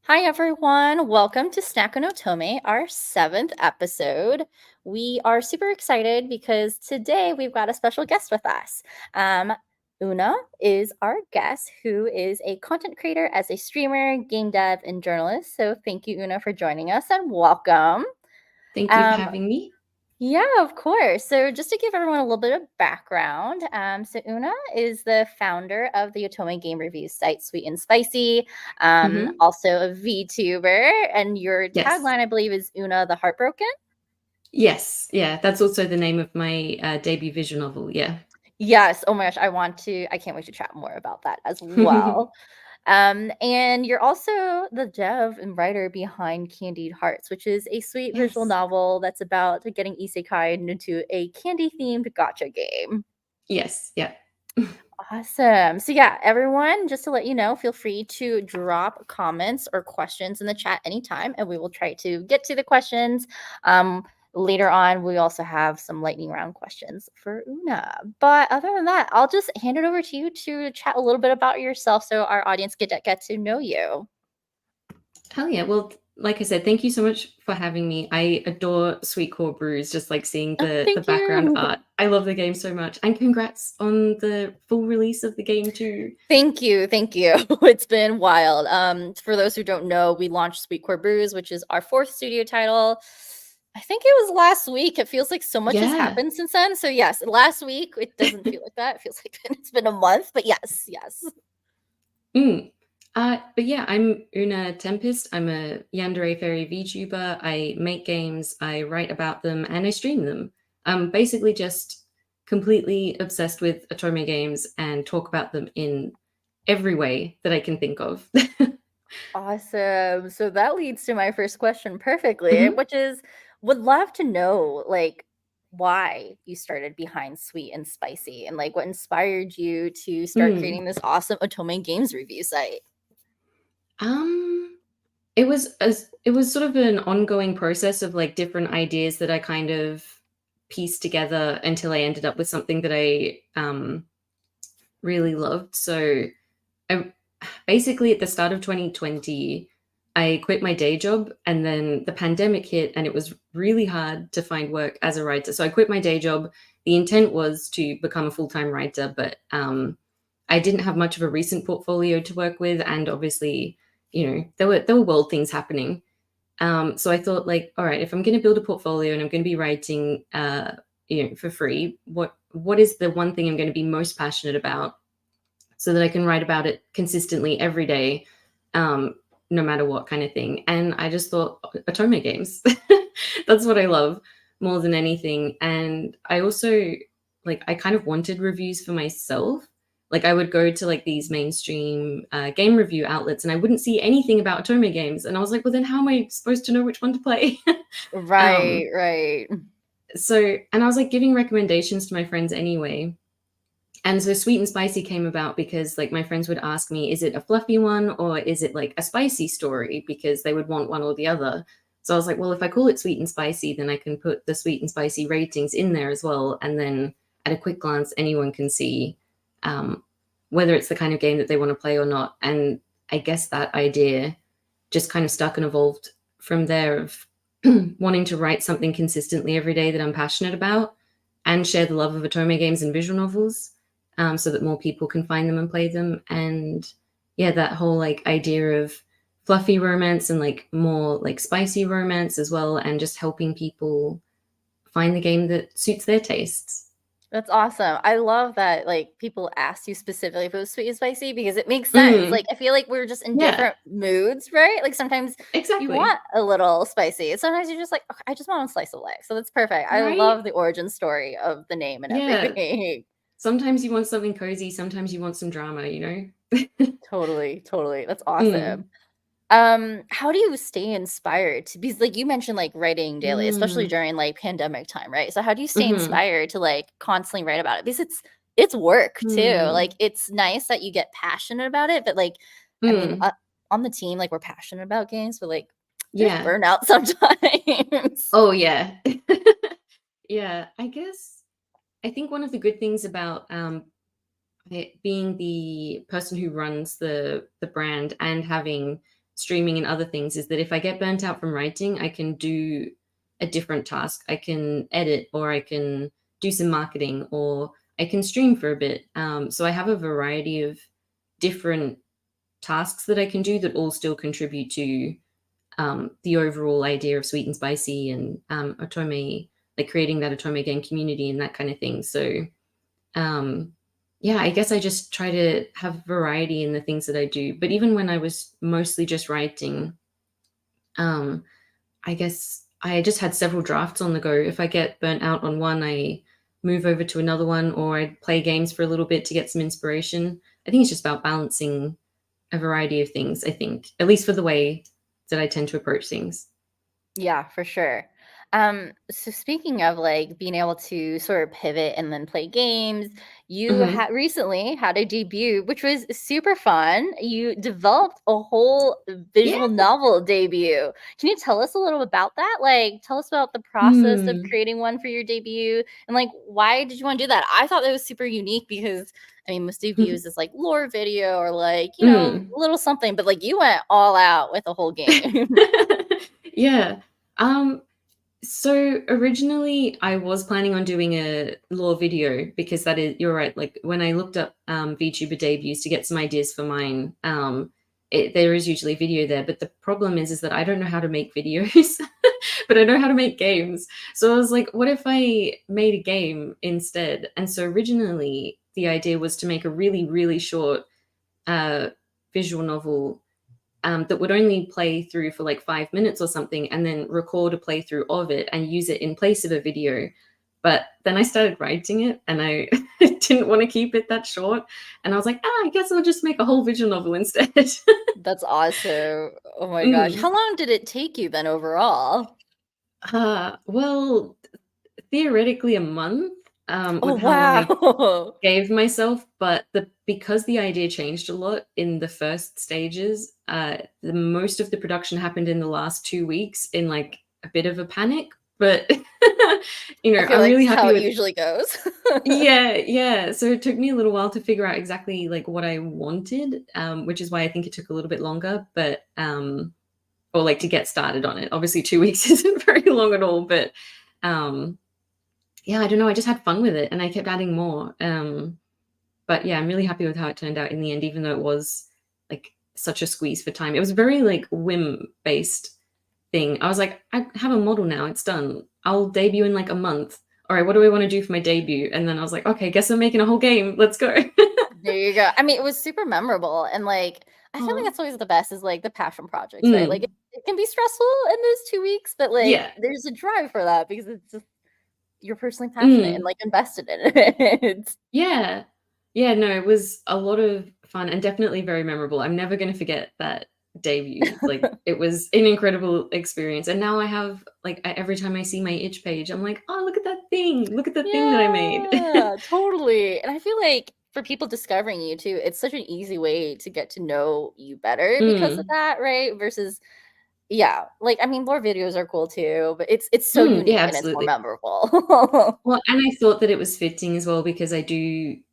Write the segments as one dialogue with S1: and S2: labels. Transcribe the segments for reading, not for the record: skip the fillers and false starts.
S1: Hi, everyone. Welcome to Snack on Otome, our seventh episode. We are super excited because today we've got a special guest with us. Oona is our guest, who is a content creator as a streamer, game dev, and journalist. So thank you, Oona, for joining us and welcome.
S2: Thank you for
S1: Um,
S2: having me.
S1: yeah, of course. So, just to give everyone a little bit of background, so Oona is the founder of the Otome game review site Sweet and Spicy,
S2: Hmm.
S1: also a VTuber, and your
S2: Yes.
S1: tagline, I believe, is Oona the Heartbroken.
S2: Yes. Yeah. That's also the name of my debut visual novel. Yeah.
S1: Yes. Oh my gosh, I can't wait to chat more about that as well. And you're also the dev and writer behind Candied Hearts, which is a sweet visual
S2: Yes.
S1: novel that's about getting isekai into a candy themed gotcha game.
S2: Yes. Yeah.
S1: Awesome. So yeah, everyone, just to let you know, feel free to drop comments or questions in the chat anytime, and we will try to get to the questions. Later on, we also have some lightning round questions for Oona. But other than that, I'll just hand it over to you to chat a little bit about yourself so our audience get to know you.
S2: Hell yeah. Well, like I said, thank you so much for having me. I adore Sweetcore Brews, just like seeing
S1: Oh,
S2: the
S1: thank
S2: background
S1: you.
S2: art. I love the game so much. And congrats on the full release of the game too.
S1: Thank you, thank you. It's been wild. For those who don't know, we launched Sweetcore Brews, which is our fourth studio title. I think it was last week. It feels like so much has
S2: Yeah.
S1: happened since then. So yes, last week. It doesn't feel like that. It feels like it's been a month. But yes, yes.
S2: Mm. But yeah, I'm OonaTempest. I'm a Yandere Fairy VTuber. I make games, I write about them, and I stream them. I'm basically just completely obsessed with Otome games and talk about them in every way that I can think of.
S1: Awesome. So that leads to my first question perfectly,
S2: Mhm.
S1: which is would love to know like why you started behind Sweet and Spicy and like what inspired you to start
S2: Mm.
S1: creating this awesome Otome games review site.
S2: Um, it was sort of an ongoing process of like different ideas that I kind of pieced together until I ended up with something that I really loved. So I basically at the start of 2020, I quit my day job and then the pandemic hit and it was really hard to find work as a writer. So I quit my day job. The intent was to become a full-time writer, but I didn't have much of a recent portfolio to work with, and obviously, there were world things happening. So I thought, like, all right, if I'm going to build a portfolio and I'm going to be writing, for free, what is the one thing I'm going to be most passionate about, so that I can write about it consistently every day, um, no matter what kind of thing. And I just thought Otome games. That's what I love more than anything. And I also like I kind of wanted reviews for myself. Like I would go to like these mainstream game review outlets and I wouldn't see anything about Otome games. And I was like, well, then how am I supposed to know which one to play? um,
S1: Right, right.
S2: and I was like giving recommendations to my friends anyway, and so Sweet and Spicy came about because like my friends would ask me, is it a fluffy one or is it like a spicy story? Because they would want one or the other. So I was like, well, if I call it Sweet and Spicy, then I can put the Sweet and Spicy ratings in there as well. And then at a quick glance, anyone can see um, whether it's the kind of game that they want to play or not. And I guess that idea just kind of stuck and evolved from there of wanting to write something consistently every day that I'm passionate about and share the love of Otome games and visual novels, so that more people can find them and play them. And yeah, that whole like idea of fluffy romance and like more like spicy romance as well, and just helping people find the game that suits their tastes.
S1: That's awesome. I love that, like, people asked you specifically if it was sweet and spicy because it makes sense.
S2: Mm,
S1: Like, I feel like we're just in
S2: yeah,
S1: different moods, right? Like, sometimes you want
S2: exactly.
S1: a little spicy, and sometimes you're just like, "Okay, I just want a slice of life." So that's perfect. I
S2: Right?
S1: love the origin story of the name and
S2: Yeah.
S1: everything.
S2: Sometimes you want something cozy, sometimes you want some drama.
S1: Totally, totally. That's
S2: Mm.
S1: awesome. How do you stay inspired to because like you mentioned like writing daily, especially
S2: Mm.
S1: during like pandemic time, right? So how do you stay
S2: Mhm.
S1: inspired to like constantly write about it? Because it's work too. Like
S2: Hmm.
S1: it's nice that you get passionate about it, but like I mean,
S2: Mm.
S1: on the team, like we're passionate about games, but like there's
S2: Yeah.
S1: burnout sometimes.
S2: Oh, yeah. Yeah, I think one of the good things about, it being the person who runs the brand and having streaming and other things is that if I get burnt out from writing, I can do a different task. I can edit, or I can do some marketing, or I can stream for a bit. So I have a variety of different tasks that I can do that all still contribute to the overall idea of sweet and spicy and Otome, like creating that Otome game community and that kind of thing. So um, yeah, I guess I just try to have variety in the things that I do. But even when I was mostly just writing, um, I guess I just had several drafts on the go. If I get burnt out on one, I move over to another one, or I play games for a little bit to get some inspiration. I think it's just about balancing a variety of things, I think, at least for the way that I tend to approach things.
S1: Yeah, for sure. So speaking of like being able to sort of pivot and then play games, you
S2: Hmm.
S1: had recently had a debut, which was super fun. You developed a whole
S2: Yeah.
S1: visual novel debut. Can you tell us a little about that? Like, tell us about the process of
S2: Mm.
S1: creating one for your debut and like why did you want to do that? I thought that was super unique because I mean, most debuts is like lore video or like,
S2: Mm.
S1: a little something, but like you went all out with a whole game.
S2: Yeah. Um, So originally, I was planning on doing a lore video because that is, you're right. Like when I looked up VTuber debuts to get some ideas for mine, there is usually video there. But the problem is that I don't know how to make videos, but I know how to make games. So I was like, what if I made a game instead? And so originally, the idea was to make a really, really short uh, visual novel that would only play through for like 5 minutes or something, and then record a playthrough of it and use it in place of a video. But then I started writing it, and I didn't want to keep it that short. And I was like, I guess I'll just make a whole visual novel instead.
S1: That's awesome. Oh my gosh.
S2: Mm.
S1: How long did it take you then overall?
S2: Well, theoretically a month
S1: Oh,
S2: with how long I
S1: wow.
S2: gave myself, but because the idea changed a lot in the first stages, the most of the production happened in the last 2 weeks in like a bit of a panic. But
S1: I feel
S2: I'm
S1: like
S2: really
S1: that's how
S2: happy
S1: it
S2: with.
S1: usually goes.
S2: Yeah, yeah. So it took me a little while to figure out exactly like what I wanted, which is why I think it took a little bit longer. But or like to get started on it. Obviously, 2 weeks isn't very long at all, but um, yeah, I don't know. I just had fun with it, and I kept adding more. But yeah, I'm really happy with how it turned out in the end, even though it was like such a squeeze for time. It was very like whim based thing. I was like, I have a model now, it's done. I'll debut in like a month. All right, what do I want to do for my debut? And then I was like, okay, guess I'm making a whole game. Let's go.
S1: There you go. I mean, it was super memorable. And like, I feel like
S2: Oh.
S1: that's always the best is like the passion projects, right? Like,
S2: Mm,
S1: it can be stressful in those 2 weeks, but like,
S2: yeah.
S1: there's a drive for that because it's just, you're personally passionate and
S2: Mm,
S1: like invested in it.
S2: yeah. Yeah, no, it was a lot of fun and definitely very memorable. I'm never going to forget that debut. Like it was an incredible experience. And now I have like every time I see my itch page, I'm like, "Oh, look at that thing. Look at the thing that I made."
S1: Yeah, totally. And I feel like for people discovering you too, it's such an easy way to get to know you better because of
S2: Mm,
S1: that, right? Versus, yeah, like I mean, more videos are cool too, but it's so
S2: yeah,
S1: unique and it's more
S2: absolutely.
S1: memorable.
S2: Well, and I thought that it was fitting as well because I've been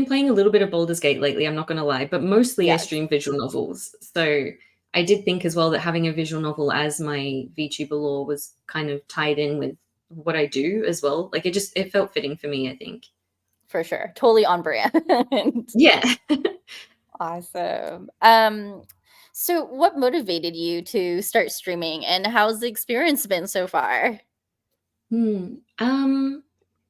S2: playing a little bit of Baldur's Gate lately, I'm not gonna lie, but mostly I
S1: Yes,
S2: stream visual novels. So I did think as well that having a visual novel as my VTuber lore was kind of tied in with what I do as well. Like it felt fitting for me, I think.
S1: for sure. Totally on brand.
S2: Yeah.
S1: Awesome. So what motivated you to start streaming and how's the experience been so far?
S2: Hmm.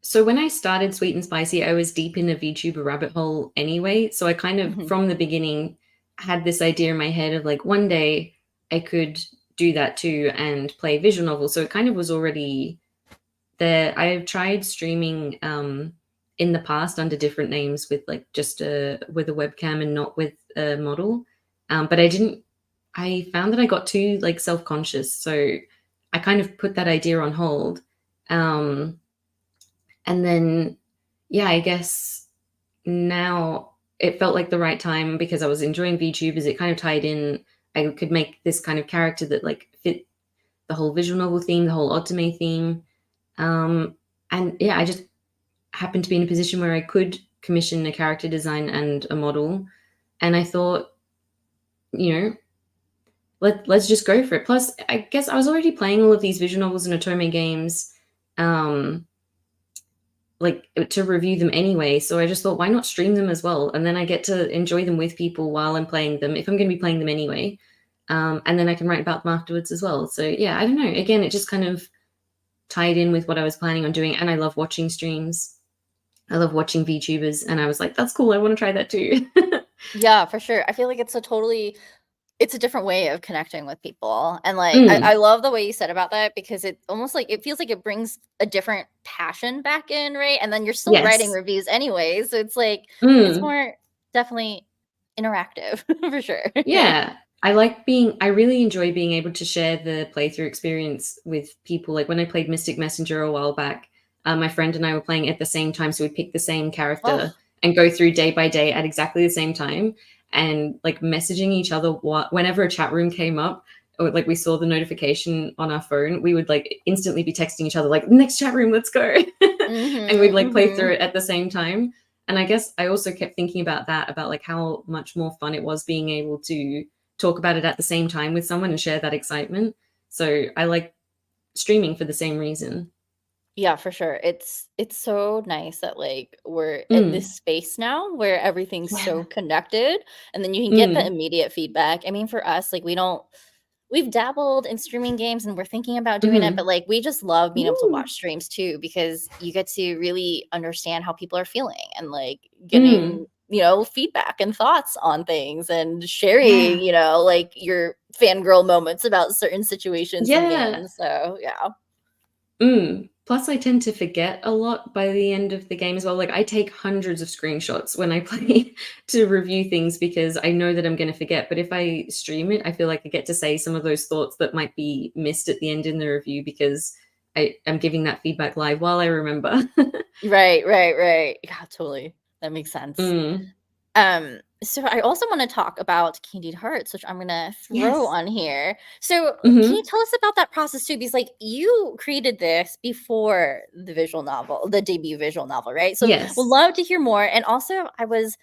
S2: So when I started Sweet and Spicy, I was deep in a VTuber rabbit hole anyway. So I kind of
S1: Mhm.
S2: from the beginning had this idea in my head of like one day I could do that too and play visual novels. So it kind of was already there. I've tried streaming in the past under different names with like just with a webcam and not with a model. But I found that I got too like self-conscious. So I kind of put that idea on hold. Um, and then, yeah, I guess now it felt like the right time because I was enjoying VTubers. It kind of tied in. I could make this kind of character that like fit the whole visual novel theme, the whole Otome theme. Um, and yeah, I just happened to be in a position where I could commission a character design and a model. And I thought, you know, let's just go for it. Plus, I guess I was already playing all of these visual novels and Otome games, um, like to review them anyway. So I just thought, why not stream them as well? And then I get to enjoy them with people while I'm playing them, if I'm going to be playing them anyway. And then I can write about them afterwards as well. So yeah, I don't know. Again, it just kind of tied in with what I was planning on doing. And I love watching streams. I love watching VTubers. And I was like, that's cool. I want to try that too.
S1: Yeah, for sure. I feel like it's a different way of connecting with people. And like I
S2: Mm,
S1: love the way you said about that, because it almost like it feels like it brings a different passion back in, right? And then you're still writing
S2: yes.
S1: reviews anyway. So it's like it's
S2: Mm.
S1: more definitely interactive for sure.
S2: Yeah, I really enjoy being able to share the playthrough experience with people. Like when I played Mystic Messenger a while back, my friend and I were playing at the same time, so we'd pick the same character
S1: Oh.
S2: and go through day by day at exactly the same time, and like messaging each other whenever a chat room came up, or like we saw the notification on our phone, we would like instantly be texting each other like, next chat room, let's go. And we'd
S1: Mhm.
S2: like play through
S1: Mhm.
S2: it at the same time. And I guess I also kept thinking about that, about like how much more fun it was being able to talk about it at the same time with someone and share that excitement. So I like streaming for the same reason.
S1: Yeah, for sure. It's so nice that like we're in this
S2: Mm.
S1: space now where everything's so
S2: Yeah.
S1: connected, and then you can get the
S2: Mm.
S1: immediate feedback. I mean, for us, like we've dabbled in streaming games and we're thinking about doing it, but
S2: Mm.
S1: like we just love being able to
S2: Ooh.
S1: watch streams too, because you get to really understand how people are feeling and like getting,
S2: Mm.
S1: feedback and thoughts on things and sharing,
S2: Yeah.
S1: like your fangirl moments about certain situations in
S2: Yeah.
S1: games. So, yeah.
S2: Plus, I tend to forget a lot by the end of the game as well. Like, I take hundreds of screenshots when I play to review things because I know that I'm going to forget. But if I stream it, I feel like I get to say some of those thoughts that might be missed at the end in the review because I'm giving that feedback live while I remember.
S1: Right, right, right. Yeah, totally. That makes sense.
S2: Mm.
S1: So I also want to talk about Candied Hearts, which I'm gonna throw
S2: Yes.
S1: on here. So can you
S2: Hmm.
S1: tell us about that process too? Because like you created this before the visual novel, the debut visual novel, right? So would
S2: Yes.
S1: love to hear more. And also I was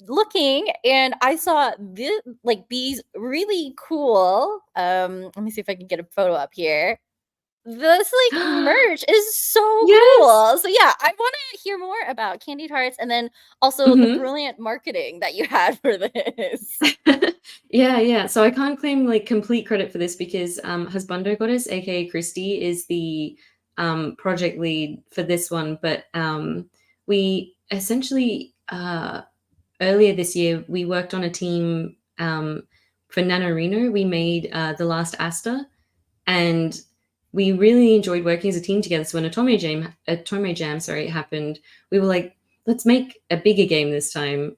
S1: looking and I saw these really cool. Let me see if I can get a photo up here. This, like, merch is so
S2: Yes.
S1: cool. So, yeah, I wanna hear more about Candied Hearts and then also the
S2: Hmm.
S1: brilliant marketing that you had for this.
S2: Yeah, yeah. So I can't claim like complete credit for this because Husbando Goddess, aka Christy, is the project lead for this one. But we essentially earlier this year we worked on a team for NaNoReno. We made the last Asta, and we really enjoyed working as a team together. So when Otome Jam, sorry, happened, we were like, let's make a bigger game this time.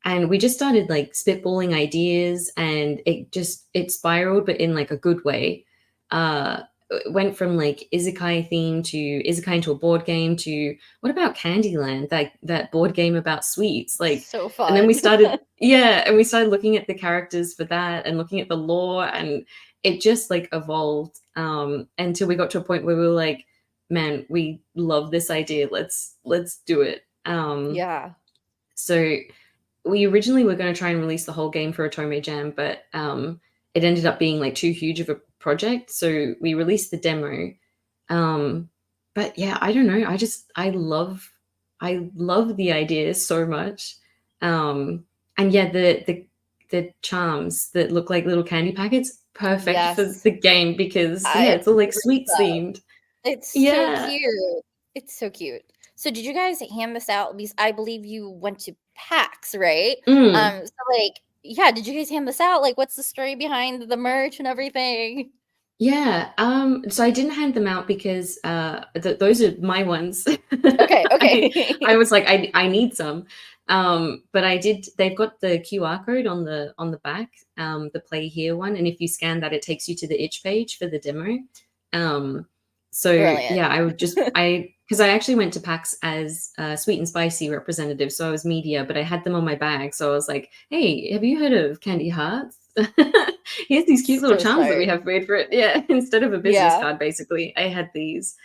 S2: And we just started like spitballing ideas, and it spiraled, but in like a good way. It went from like isekai theme to isekai into a board game to what about Candyland, that board game about sweets, like.
S1: So
S2: And then we
S1: fun.
S2: started, yeah, and we started looking at the characters for that and looking at the lore, and it just like evolved until we got to a point where we were like, man, we love this idea, let's do it.
S1: Yeah.
S2: So we originally were going to try and release the whole game for Otome Jam, but it ended up being like too huge of a project, so we released the demo. um but yeah, I don't know, I love the idea so much. And yeah, the charms that look like little candy packets, perfect for
S1: Yes.
S2: the game because yeah,
S1: I
S2: it's all like
S1: love
S2: sweets
S1: that.
S2: themed.
S1: It's so
S2: Yeah.
S1: cute. It's so cute. So did you guys hand this out? Because I believe you went to PAX, right?
S2: Mm.
S1: So, like, yeah, did you guys hand this out? Like, what's the story behind the merch and everything?
S2: Yeah, so I didn't hand them out because those are my ones.
S1: Okay,
S2: I
S1: okay.
S2: was like, I need some. But I did, they've got the QR code on the back, the play here one, and if you scan that, it takes you to the itch page for the demo. Um, so
S1: Brilliant.
S2: yeah, I because I actually went to PAX as a sweet and spicy representative, so I was media, but I had them on my bag, so I was like, hey, have you heard of Candy Hearts? Here's these cute little
S1: So
S2: charms that we
S1: smart.
S2: have made for it. Yeah, instead of a business
S1: Yeah.
S2: card, basically, I had these.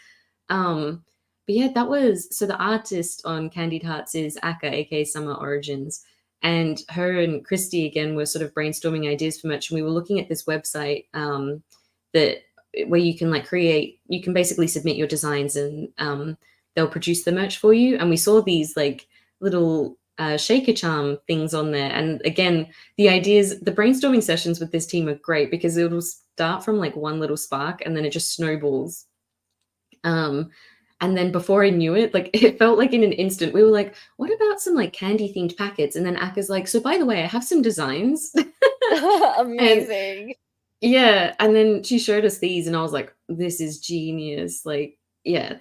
S2: But yeah, that was, so the artist on Candied Hearts is Aka, aka Summer Origins. And her and Christy again were sort of brainstorming ideas for merch, and we were looking at this website that where you can you can basically submit your designs, and they'll produce the merch for you. And we saw these like little shaker charm things on there, and again, the brainstorming sessions with this team are great because it'll start from like one little spark and then it just snowballs. And then before I knew it, like it felt like in an instant, we were like, what about some like candy themed packets? And then Aka's like, so by the way, I have some designs. And
S1: Amazing.
S2: yeah, and then she showed us these, and I was like, this is genius. Like, yeah,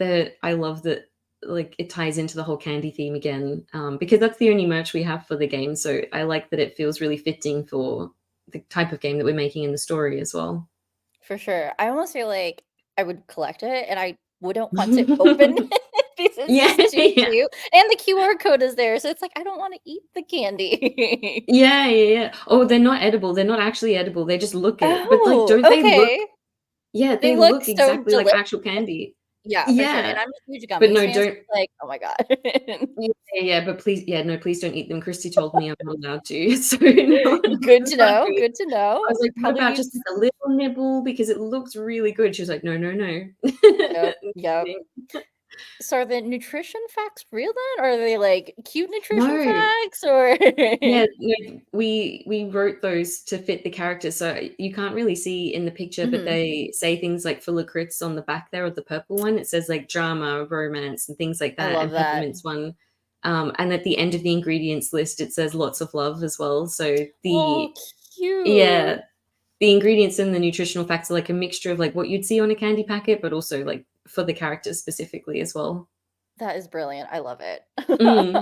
S2: I love that like it ties into the whole candy theme again. Because that's the only merch we have for the game. So I like that it feels really fitting for the type of game that we're making in the story as well.
S1: For sure. I almost feel like I would collect it and I wouldn't want to open it because it's
S2: Yeah,
S1: just too
S2: yeah.
S1: cute. And the QR code is there. So it's like I don't want to eat the candy.
S2: Yeah, yeah, yeah. Oh, they're not edible. They're not actually edible. They just look it. But like,
S1: Oh,
S2: don't they look?
S1: okay.
S2: Yeah,
S1: They
S2: they
S1: look
S2: look
S1: so
S2: exactly like
S1: delicious.
S2: actual candy.
S1: Yeah, for sure. And
S2: Yeah,
S1: I'm a huge
S2: but
S1: gummies
S2: no,
S1: fan, so
S2: don't.
S1: it's like, oh my God.
S2: Yeah, yeah, yeah, but please, yeah, no, please don't eat them. Christy told me I'm not allowed to, so no,
S1: Good
S2: I'm
S1: to
S2: not
S1: know.
S2: doing it.
S1: Good to know.
S2: I was
S1: I
S2: like, "What
S1: probably
S2: about
S1: use
S2: just like a little nibble because it looks really good?" She was like, "No, no, no."
S1: yep,
S2: I'm
S1: yep.
S2: kidding.
S1: So are the nutrition facts real then? Or are they like cute nutrition
S2: No.
S1: facts or
S2: Yeah, no, we wrote those to fit the characters, so you can't really see in the picture, but
S1: Mhm.
S2: they say things like full of crits on the back there of the purple one. It says like drama, romance, and things like
S1: I
S2: that,
S1: love
S2: and
S1: that.
S2: peppermint's one. And at the end of the ingredients list, it says lots of love as well. So
S1: Oh,
S2: yeah,
S1: cute.
S2: the ingredients and the nutritional facts are like a mixture of like what you'd see on a candy packet, but also like for the characters specifically as well.
S1: That is brilliant. I love it.
S2: Mm,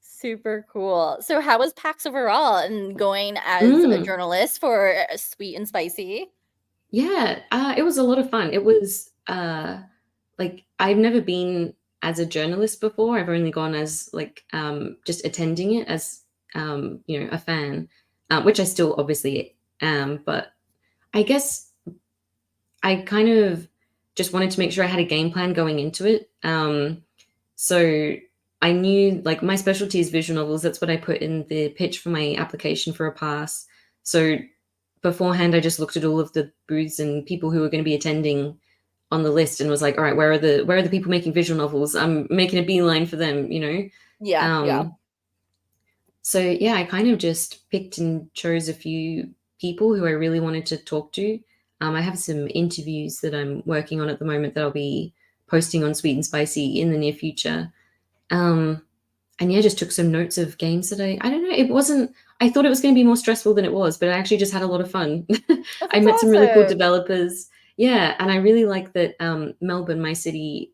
S1: Super cool. So how was PAX overall and going as a
S2: mm.
S1: journalist for Sweet and Spicy?
S2: Yeah, it was a lot of fun. It was like I've never been as a journalist before. I've only gone as like just attending it as a fan, which I still obviously am. But I guess I kind of just wanted to make sure I had a game plan going into it. So I knew like my specialty is visual novels. That's what I put in the pitch for my application for a pass. So beforehand, I just looked at all of the booths and people who were going to be attending on the list and was like, all right, where are the people making visual novels? I'm making a beeline for them, you know?
S1: Yeah, yeah.
S2: Um, so yeah, I kind of just picked and chose a few people who I really wanted to talk to. I have some interviews that I'm working on at the moment that I'll be posting on Sweet and Spicy in the near future. Um, and yeah, just took some notes of games that I don't know, it wasn't I thought it was going to be more stressful than it was, but I actually just had a lot of fun.
S1: Oh,
S2: I
S1: that's
S2: met some really cool
S1: awesome.
S2: developers. Yeah, and I really like that Melbourne, my city,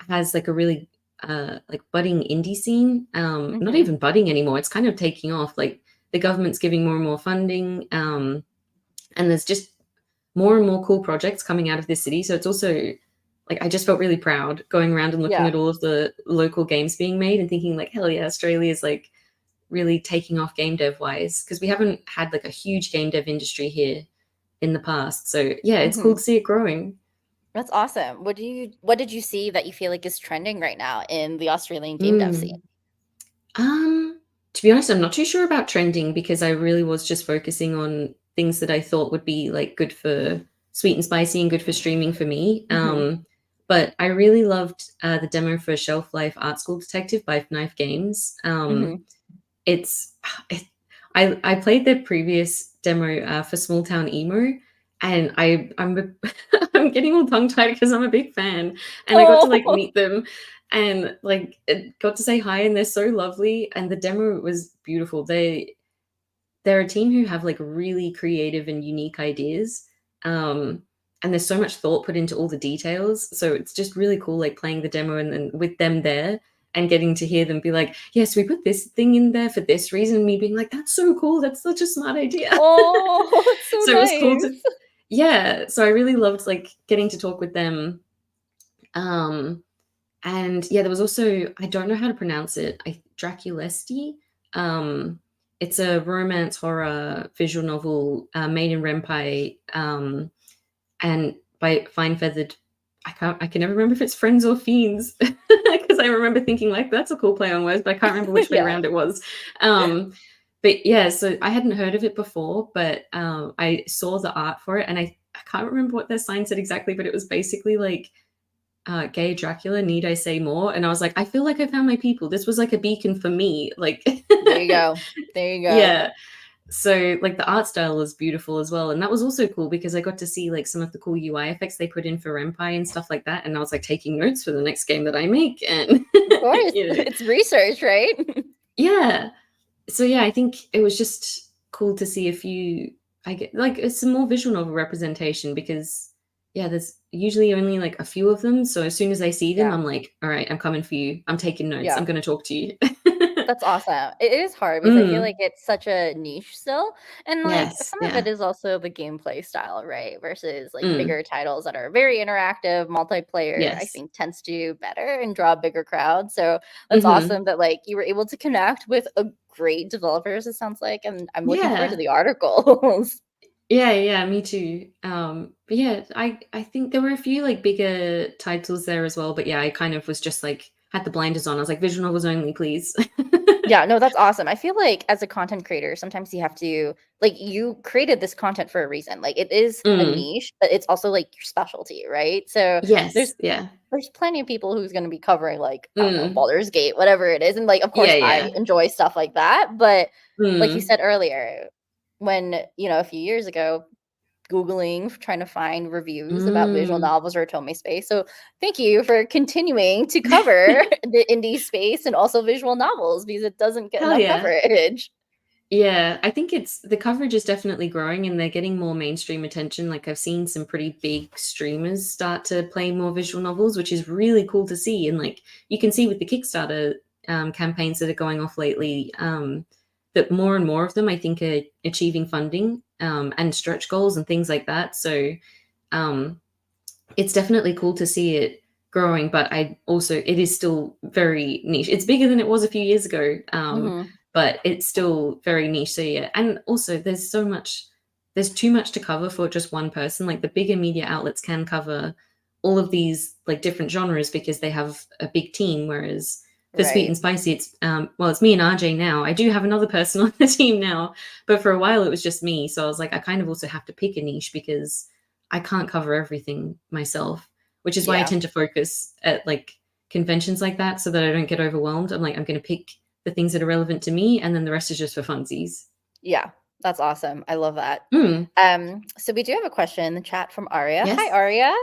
S2: has like a really like budding indie scene. Not
S1: Mhm.
S2: even budding anymore. It's kind of taking off. Like the government's giving more and more funding, and there's just more and more cool projects coming out of this city. So it's also like I just felt really proud going around and looking
S1: Yeah.
S2: at all of the local games being made and thinking like, hell yeah, Australia is like really taking off game dev wise because we haven't had like a huge game dev industry here in the past. So yeah, it's cool
S1: Mhm.
S2: to see it growing.
S1: That's awesome. What did you see that you feel like is trending right now in the Australian game dev scene?
S2: Mm. Um, to be honest, I'm not too sure about trending because I really was just focusing on things that I thought would be like good for sweet and spicy and good for streaming for me.
S1: Mhm.
S2: But I really loved the demo for Shelf Life Art School Detective by Knife Games.
S1: Mhm.
S2: It's it, I played their previous demo for Small Town Emo, and I'm getting all tongue tied because I'm a big fan, and I got to like
S1: Oh.
S2: meet them, and like got to say hi, and they're so lovely, and the demo was beautiful. They're a team who have like really creative and unique ideas. Um, and there's so much thought put into all the details. So it's just really cool, like playing the demo and then with them there and getting to hear them be like, yes, we put this thing in there for this reason. And me being like, that's so cool. That's such a smart idea.
S1: Oh, that's so
S2: So it was cool to,
S1: nice.
S2: yeah. So I really loved like getting to talk with them. Um, and yeah, there was also I don't know how to pronounce it. Draculesti. Um, it's a romance horror visual novel made in Renpai and by Fine Feathered. I can never remember if it's Friends or Fiends because I remember thinking like that's a cool play on words, but I can't remember which way
S1: Yeah.
S2: around it was. Um, but yeah, so I hadn't heard of it before, but I saw the art for it, and I can't remember what their sign said exactly, but it was basically like gay Dracula, need I say more? And I was like, I feel like I found my people. This was like a beacon for me. Like,
S1: There you go. There you go.
S2: yeah. So like the art style is beautiful as well. And that was also cool because I got to see like some of the cool UI effects they put in for Empire and stuff like that. And I was like taking notes for the next game that I make. And,
S1: Of course.
S2: you know,
S1: It's research, right?
S2: yeah. So yeah, I think it was just cool to see a few, I get like it's a more visual novel representation because yeah, there's usually only like a few of them. So as soon as I see them,
S1: Yeah.
S2: I'm like, all right, I'm coming for you. I'm taking notes. I'm
S1: Yeah.
S2: going to talk to you.
S1: That's awesome. It is hard because I feel
S2: Mm,
S1: like it's such a niche still, and, like,
S2: yes.
S1: some of it
S2: Yeah.
S1: is also the gameplay style, right? Versus, like,
S2: Mm,
S1: bigger titles that are very interactive, multiplayer, I
S2: yes.
S1: think tends to do better and draw a bigger crowd, so that's
S2: Hmm.
S1: awesome that, like, you were able to connect with a great developers, it sounds like, and I'm looking forward to
S2: Yeah.
S1: the articles.
S2: Yeah, yeah, me too. But yeah, I think there were a few like bigger titles there as well. But yeah, I kind of was just like had the blinders on. I was like, visual novels only, please.
S1: Yeah, no, that's awesome. I feel like as a content creator, sometimes you have to like you created this content for a reason. Like it is a
S2: Mm,
S1: niche, but it's also like your specialty, right? So there's
S2: yes, yeah.
S1: there's plenty of people who's going to be covering like I don't know,
S2: Mm,
S1: Baldur's Gate, whatever it is. And like of
S2: yeah,
S1: course
S2: yeah.
S1: I enjoy stuff like that, but like you
S2: Mm,
S1: said earlier, when, a few years ago Googling, trying to find reviews about visual
S2: mm.
S1: novels or Otome space. So thank you for continuing to cover the indie space and also visual novels because it doesn't get
S2: Hell
S1: enough
S2: yeah.
S1: coverage.
S2: Yeah, I think it's the coverage is definitely growing and they're getting more mainstream attention. Like I've seen some pretty big streamers start to play more visual novels, which is really cool to see. And like you can see with the Kickstarter campaigns that are going off lately, that more and more of them I think are achieving funding and stretch goals and things like that. So um, it's definitely cool to see it growing, but I also it is still very niche. It's bigger than it was a few years ago,
S1: Mhm.
S2: but it's still very niche. So yeah, and also there's too much to cover for just one person. Like the bigger media outlets can cover all of these like different genres because they have a big team, whereas for Sweet and
S1: Right.
S2: Spicy, it's well, it's me and RJ now. I do have another person on the team now, but for a while it was just me. So I was like, I kind of also have to pick a niche because I can't cover everything myself, which is why I
S1: Yeah.
S2: tend to focus at like conventions like that so that I don't get overwhelmed. I'm like, I'm going to pick the things that are relevant to me, and then the rest is just for funsies.
S1: Yeah. That's awesome. I love that.
S2: Mm,
S1: So we do have a question in the chat from Aria. Hi,
S2: yes.
S1: Aria.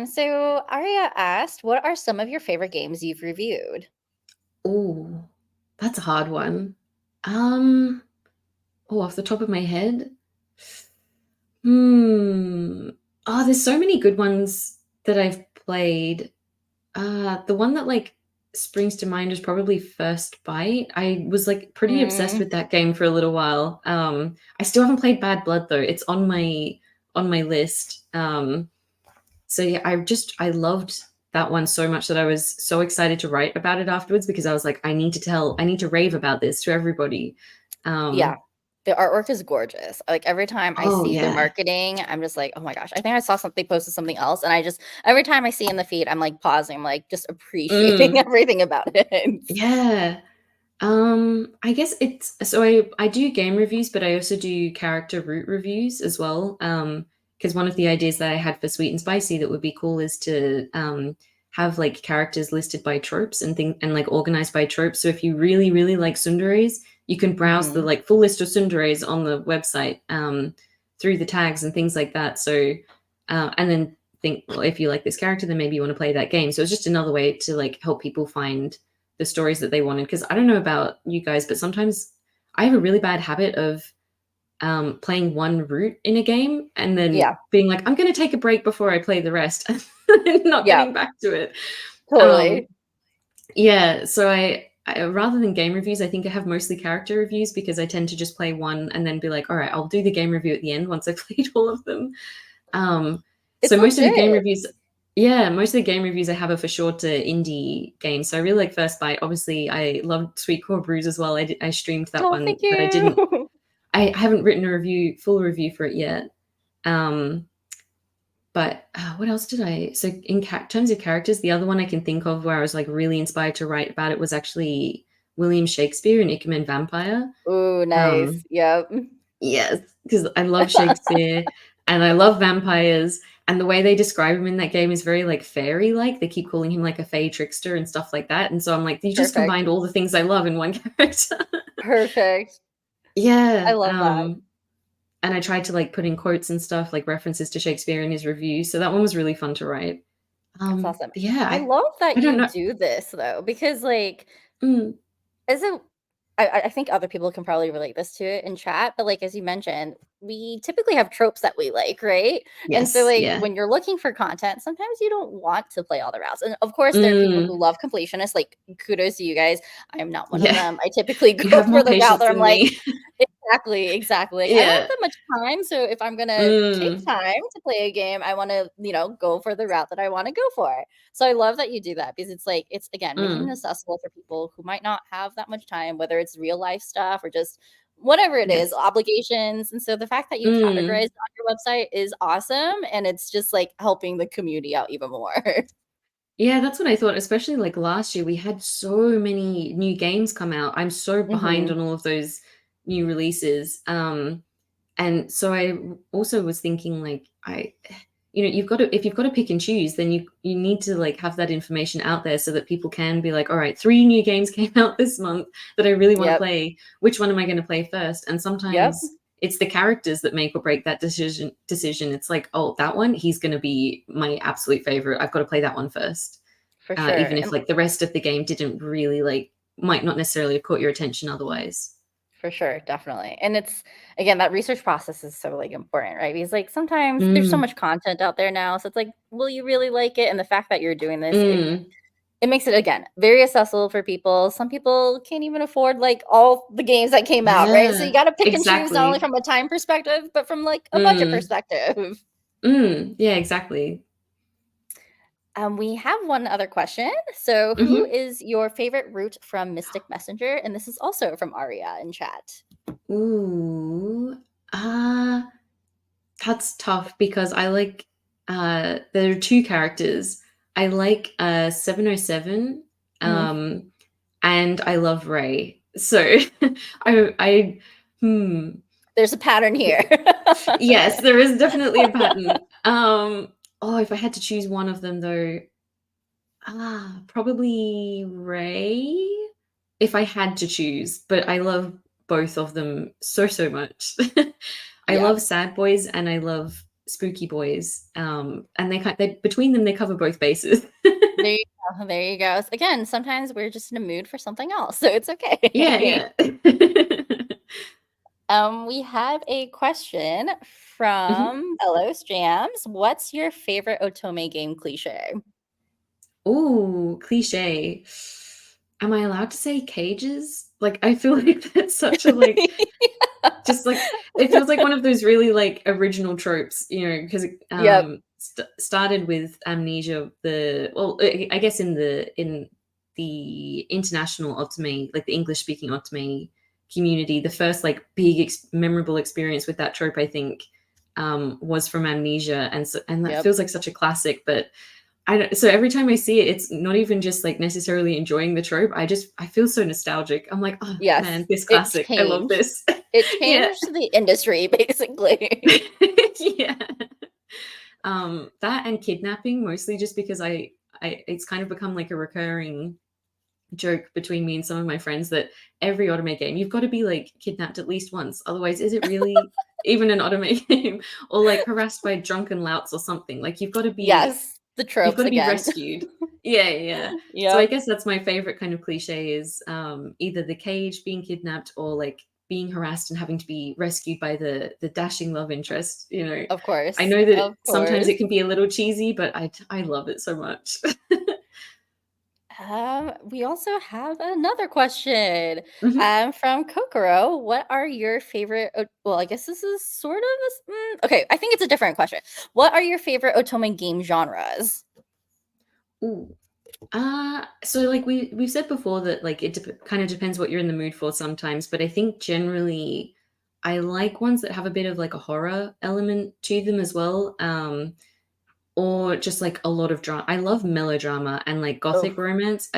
S1: So Aria asked, "What are some of your favorite games you've reviewed?"
S2: Oh, that's a hard one. Um, oh, off the top of my head, hmm. Oh, there's so many good ones that I've played. The one that like springs to mind is probably First Bite. I was like pretty obsessed
S1: Mm,
S2: with that game for a little while. I still haven't played Bad Blood though. It's on my list. So yeah, I loved that one so much that I was so excited to write about it afterwards because I was like, I need to rave about this to everybody.
S1: yeah.
S2: Um,
S1: The artwork is gorgeous. Like every time I
S2: oh
S1: see their
S2: yeah.
S1: marketing, I'm just like, oh my gosh. I think I saw something posted something else, and I just every time I see in the feed, I'm like pausing, I'm like just appreciating
S2: Mm,
S1: everything about it.
S2: yeah. I guess it's so I do game reviews, but I also do character root reviews as well. Because one of the ideas that I had for Sweet and Spicy that would be cool is to have like characters listed by tropes and like organized by tropes. So if you really, really like tsunderes, you can browse the
S1: Mhm.
S2: like full list of tsunderes on the website through the tags and things like that. So and then think, well, if you like this character, then maybe you want to play that game. So it's just another way to like help people find the stories that they wanted. Because I don't know about you guys, but sometimes I have a really bad habit of playing one route in a game and then
S1: Yeah.
S2: being like, I'm going to take a break before I play the rest, and not
S1: Yeah.
S2: getting back to it. Um,
S1: Totally.
S2: yeah, so I rather than game reviews, I think I have mostly character reviews because I tend to just play one and then be like, all right, I'll do the game review at the end once I've played all of them. Um, so
S1: It's
S2: most of the game
S1: legit.
S2: reviews, yeah, most of the game reviews I have are for shorter indie games. So I really like First Bite. Obviously, I loved Sweetcore Brews as well. I streamed that
S1: Oh,
S2: one,
S1: thank
S2: but I didn't.
S1: you.
S2: I haven't written a full review for it yet. Um, But what else did I? So in terms of characters, the other one I can think of where I was like really inspired to write about it was actually William Shakespeare in Ichabod Vampire.
S1: Ooh, nice.
S2: Um,
S1: Yep.
S2: yes, because I love Shakespeare and I love vampires. And the way they describe him in that game is very like fairy like. They keep calling him like a fey trickster and stuff like that. And so I'm like, you just
S1: Perfect.
S2: combined all the things I love in one character.
S1: Perfect. I
S2: Yeah.
S1: love that.
S2: And I tried to like put in quotes and stuff like references to Shakespeare in his review. So that one was really fun to write.
S1: That's awesome.
S2: But yeah,
S1: I love that
S2: I don't
S1: you
S2: know.
S1: do this though, because like
S2: Mm,
S1: as a I think other people can probably relate this to it in chat, but like as you mentioned, we typically have tropes that we like, right? And so
S2: yes,
S1: like
S2: yeah.
S1: when you're looking for content, sometimes you don't want to play all the routes. And of course, there are people
S2: Mm,
S1: who love completionists. Like kudos to you guys. I am not one of
S2: yeah.
S1: them. I typically
S2: You
S1: go
S2: have
S1: for
S2: more
S1: the route
S2: patience
S1: that I'm
S2: than
S1: like,
S2: me.
S1: exactly, exactly. Like, I don't have
S2: Yeah.
S1: that much time. So if I'm gonna take
S2: Mm,
S1: time to play a game, I want to, go for the route that I want to go for. So I love that you do that because it's like it's again making it
S2: mm,
S1: accessible for people who might not have that much time, whether it's real life stuff or just whatever it is,
S2: yes.
S1: obligations. And so the fact that you categorize
S2: Mm.
S1: it on your website is awesome. And it's just like helping the community out even more.
S2: Yeah, that's what I thought, especially like last year, we had so many new games come out. I'm so behind
S1: Hmm.
S2: on all of those new releases. And so I also was thinking like you've got to if you've got to pick and choose, then you need to like have that information out there so that people can be like, all right, 3 new games came out this month that I really want to
S1: Yep.
S2: play. Which one am I going to play first? And
S1: Yep.
S2: sometimes it's the characters that make or break that decision. It's like, oh, that one, he's going to be my absolute favorite. I've got to play that one first.
S1: For sure.
S2: Even if
S1: And
S2: like the rest of the game didn't really like might not necessarily have caught your attention otherwise.
S1: for sure, definitely. And it's again, that research process is so like important, right? Because like sometimes there's so
S2: Mm,
S1: much content out there now. So it's like, will you really like it? And the fact that you're doing this,
S2: mm.
S1: it makes it again very accessible for people. Some people can't even afford like all the games that came out, right? So you
S2: Yeah,
S1: got to pick and choose not only
S2: exactly.
S1: from a time perspective, but from like a budget
S2: Mm,
S1: perspective.
S2: yeah, exactly.
S1: We have one other question. So, who
S2: Mhm.
S1: is your favorite route from Mystic Messenger? And this is also from Aria in chat.
S2: Ooh, uh, that's tough because I like, there are 2 characters. I like, 707,
S1: Mhm.
S2: um, and I love Ray. So, I hmm.
S1: There's a pattern here.
S2: Yes, there is definitely a pattern. If I had to choose one of them though, probably Ray, if I had to choose, but I love both of them so, so much. I
S1: Yeah.
S2: love sad boys and I love spooky boys. And they between them, they cover both bases.
S1: There you go. There you go. Again, sometimes we're just in a mood for something else, so it's
S2: Yeah,
S1: okay.
S2: yeah.
S1: We have a question
S2: Mhm.
S1: from Bellows Jams. What's your favorite Otome game cliche?
S2: Ooh, cliche. Am I allowed to say cages? Like, I feel like that's such a like just like it feels like one of those really like original tropes, because it
S1: Yep.
S2: started with Amnesia. I guess in the international Otome, like the English speaking Otome community, the first like big memorable experience with that trope, I think, was from Amnesia, and that
S1: Yep.
S2: feels like such a classic. But I don't, so every time I see it, it's not even just like necessarily enjoying the trope. I feel so nostalgic. I'm like, oh man,
S1: Yes.
S2: this
S1: It
S2: classic. I love
S1: changed.
S2: this.
S1: It
S2: Yeah.
S1: changed the industry, basically.
S2: Yeah. That and kidnapping, mostly just because I it's kind of become like a recurring joke between me and some of my friends that every Otome game, you've got to be like kidnapped at least once. Otherwise, is it really even an Otome game? Or like harassed by drunken louts or something. Like
S1: Yes. The
S2: you've got
S1: tropes
S2: to be
S1: again.
S2: rescued. Yeah, yeah. So I
S1: Yep.
S2: guess that's my favorite kind of cliche is either the cage being kidnapped or like being harassed and having to be rescued by the dashing love interest.
S1: Of
S2: I
S1: course.
S2: know that
S1: Of
S2: sometimes
S1: course.
S2: it can be a little cheesy, but I love it so much.
S1: We also have another question
S2: Mhm.
S1: from Kokoro. What are your favorite? Well, I guess this is sort of okay. I think it's a different question. What are your favorite Otome game genres?
S2: Ooh. So like we've said before that like kind of depends what you're in the mood for sometimes, but I think generally I like ones that have a bit of like a horror element to them as well. or just like a lot of drama. I love melodrama and like
S1: Oh,
S2: gothic romance.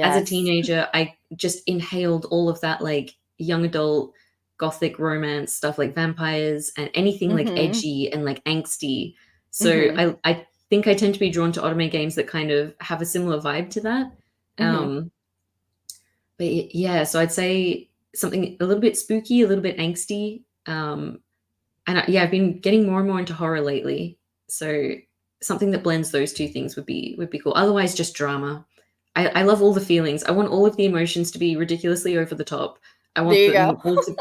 S2: As a
S1: yes.
S2: teenager, I just inhaled all of that like young adult gothic romance stuff, like vampires and anything like
S1: Mm-hmm.
S2: edgy and like angsty. So
S1: Mm-hmm.
S2: I think I tend to be drawn to Otome games that kind of have a similar vibe to that.
S1: Mm-hmm.
S2: Um, but yeah, so I'd say something a little bit spooky, a little bit angsty. And yeah, I've been getting more and more into horror lately. So something that blends those two things would be cool. Otherwise, just drama. I love all the feelings. I want all of the emotions to be ridiculously over the top. I want
S1: There you go.
S2: them all to,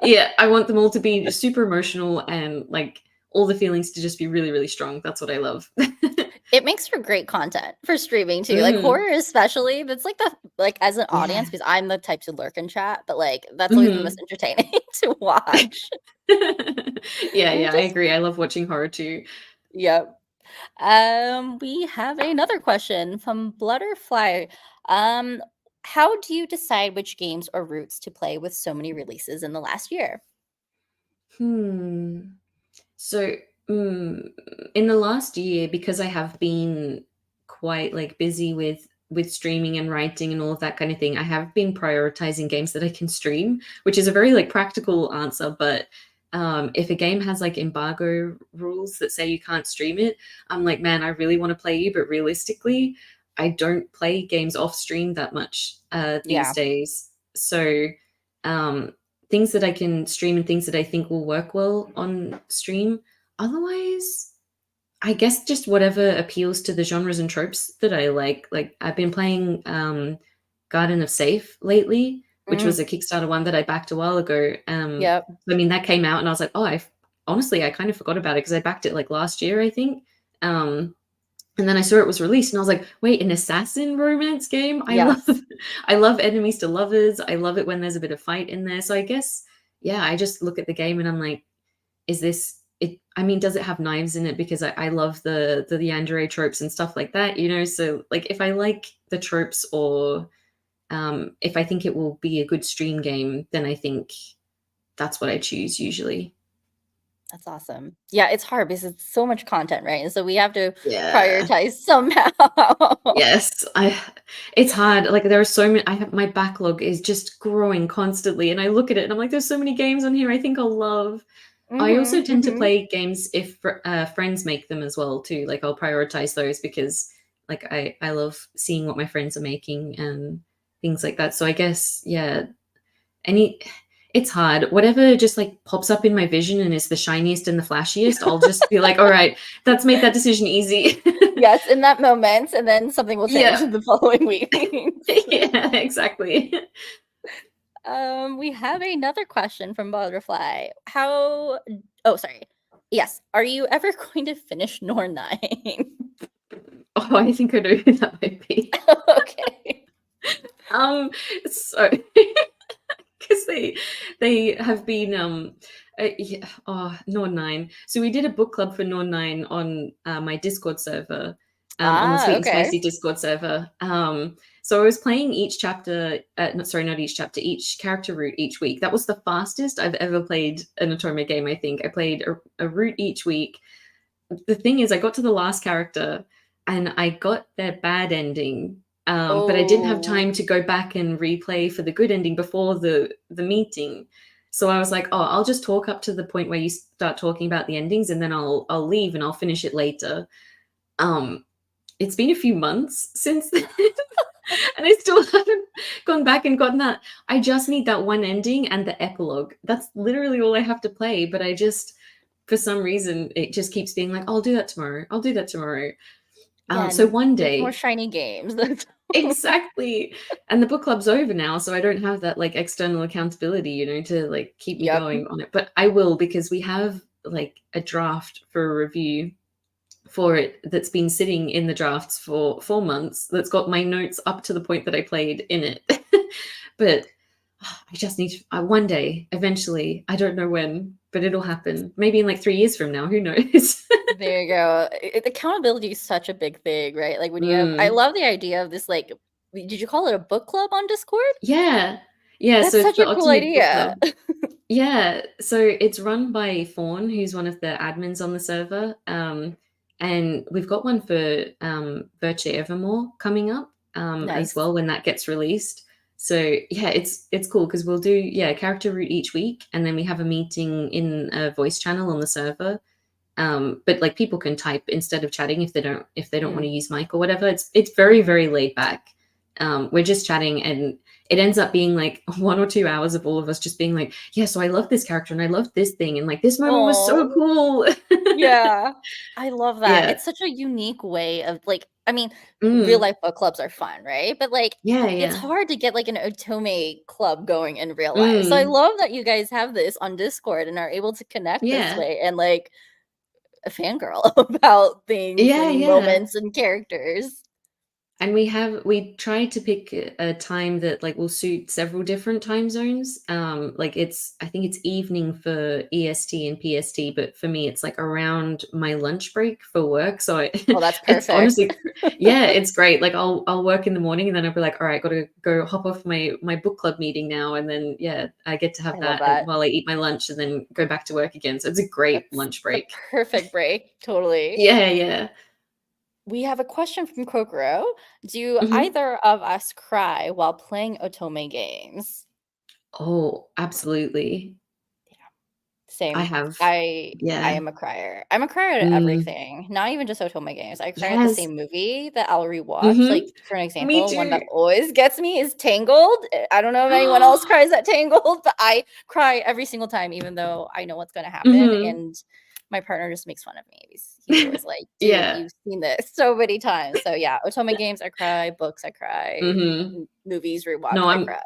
S2: yeah, I want them all to be super emotional and like all the feelings to just be really, really strong. That's what I love.
S1: It makes for great content for streaming too. Like
S2: Hmm.
S1: horror especially. That's like the like as an
S2: Yeah.
S1: audience, because I'm the type to lurk and chat, but like that's always the most
S2: Hmm.
S1: entertaining to watch.
S2: Yeah,
S1: And
S2: yeah, I
S1: just
S2: agree. I love watching horror too.
S1: yep. We have another question from Blutterfly. Um, how do you decide which games or routes to play with so many releases in the last year?
S2: Hmm. So, mm, in the last year, because I have been quite like busy with streaming and writing and all of that kind of thing, I have been prioritizing games that I can stream, which is a very like practical answer. But if a game has like embargo rules that say you can't stream it, I'm like, man, I really want to play you, but realistically, I don't play games off stream that much these
S1: Yeah.
S2: days. So, um, things that I can stream and things that I think will work well on stream. Otherwise, I guess just whatever appeals to the genres and tropes that I like. Like I've been playing Garden of Safe lately, which was
S1: Mm,
S2: a Kickstarter one that I backed a while ago.
S1: yep.
S2: I mean that came out and I was like, oh, I honestly I kind of forgot about it because I backed it like last year, I think. Um, and then I saw it was released and I was like, wait, an assassin romance game? I love
S1: Yes.
S2: I love enemies to lovers. I love it when there's a bit of fight in there. So I guess yeah, I just look at the game and I'm like, is this it? I mean, does it have knives in it? Because I love the yandere tropes and stuff like that, you know? So like if I like the tropes or if I think it will be a good stream game, then I think that's what I choose usually.
S1: That's awesome. Yeah, it's hard because it's so much content, right? And so we have to
S2: Yeah.
S1: prioritize somehow.
S2: Yes, I it's hard. Like there are so many I have my backlog is just growing constantly and I look at it and I'm like there's so many games on here I think I'll love. I also
S1: Mhm,
S2: tend to
S1: mhm.
S2: play games if friends make them as well too. Like I'll prioritize those because like I love seeing what my friends are making and things like that. So I guess yeah, any it's hard. Whatever just like pops up in my vision and is the shiniest and the flashiest, I'll just be like, all right, that's made that decision easy.
S1: Yes, in that moment, and then something will change
S2: Yeah.
S1: in the following weeks.
S2: Yeah, exactly.
S1: We have another question from Butterfly. How oh, sorry. Yes. Are you ever going to finish Nor 9?
S2: Oh, I think I know who that might be.
S1: Okay.
S2: Um, so because they have been yeah, oh Nord 9. So we did a book club for Nord 9 on my Discord server, on the
S1: Ah,
S2: Sweet and
S1: okay.
S2: Spicy Discord server. So I was playing each chapter, not sorry, not each chapter, each character route each week. That was the fastest I've ever played an Otome game. I think I played a route each week. The thing is, I got to the last character and I got their bad ending, but I didn't have
S1: Oh,
S2: time to go back and replay for the good ending before the meeting. So I was like, oh, I'll just talk up to the point where you start talking about the endings, and then I'll leave and I'll finish it later. Um, it's been a few months since then, and I still haven't gone back and gotten that. I just need that one ending and the epilogue. That's literally all I have to play. But I just, for some reason, it just keeps being like, I'll do that tomorrow. I'll do that tomorrow.
S1: yeah,
S2: So one
S1: need more
S2: day,
S1: shiny games. That's
S2: exactly. And the book club's over now, so I don't have that like external accountability, to like keep me
S1: Yep.
S2: going on it. But I will because we have like a draft for a review for it that's been sitting in the drafts for 4 months that's got my notes up to the point that I played in it. But I just need to, one day, eventually, I don't know when, but it'll happen. Maybe in like 3 years from now, who knows?
S1: There you go. Accountability is such a big thing, right? Like when you have I
S2: Mm,
S1: love the idea of this like did you call it a book club on Discord?
S2: yeah. Yeah, so
S1: That's
S2: it's
S1: such
S2: the
S1: a cool
S2: Otome Book
S1: idea.
S2: Club. Yeah, so it's run by Fawn, who's one of the admins on the server. And we've got one for Virtue Evermore coming up as
S1: Nice.
S2: well when that gets released. So yeah, it's cool because we'll do character route each week, and then we have a meeting in a voice channel on the server. But like people can type instead of chatting if they don't want
S1: Mm.
S2: to use mic or whatever. It's very very laid back. We're just chatting, and it ends up being like 1 or 2 hours of all of us just being like, yeah, so I love this character and I love this thing and like this moment was so
S1: Oh,
S2: cool.
S1: yeah. I love that.
S2: Yeah.
S1: It's such a unique way of like, I mean, real
S2: Mm.
S1: life book clubs are fun, right? But like,
S2: Yeah,
S1: it's
S2: yeah.
S1: hard to get like an Otome club going in real life. So I
S2: Mm.
S1: love that you guys have this on Discord and are able to connect this
S2: Yeah.
S1: way and like a fangirl about things
S2: Yeah,
S1: and
S2: yeah.
S1: moments and characters.
S2: And we try to pick a time that like will suit several different time zones. Like I think it's evening for EST and PST, but for me it's like around my lunch break for work. So
S1: Oh, that's
S2: it's
S1: perfect.
S2: honestly, yeah, it's great. Like I'll work in the morning and then I'll be like, all right, gotta go hop off my book club meeting now, and then yeah, I get to
S1: I
S2: have
S1: love
S2: that
S1: that.
S2: while I eat my lunch and then go back to work again. So it's a great
S1: That's
S2: lunch
S1: the
S2: break.
S1: perfect break. Totally.
S2: Yeah, yeah.
S1: We have a question from Kokoro. Do
S2: Mhm.
S1: either of us cry while playing Otome games?
S2: Oh, absolutely. I
S1: Same.
S2: have.
S1: I
S2: Yeah.
S1: am a crier. I'm a crier at
S2: Mm.
S1: everything, not even just Otome games. I cry at the
S2: Yes.
S1: same movie that I'll rewatch.
S2: Mhm.
S1: Like, for an
S2: Me
S1: example, one that
S2: too.
S1: always gets me is Tangled. I don't know if anyone else cries at Tangled, but I cry every single time, even though I know what's gonna happen,
S2: Mhm.
S1: and my partner just makes fun of me. He's always like, "Dude,
S2: Yeah.
S1: you've seen this so many times." So, yeah, Otome games, I cry. Books, I cry.
S2: Mhm.
S1: Movies, rewatch,
S2: No,
S1: I cry.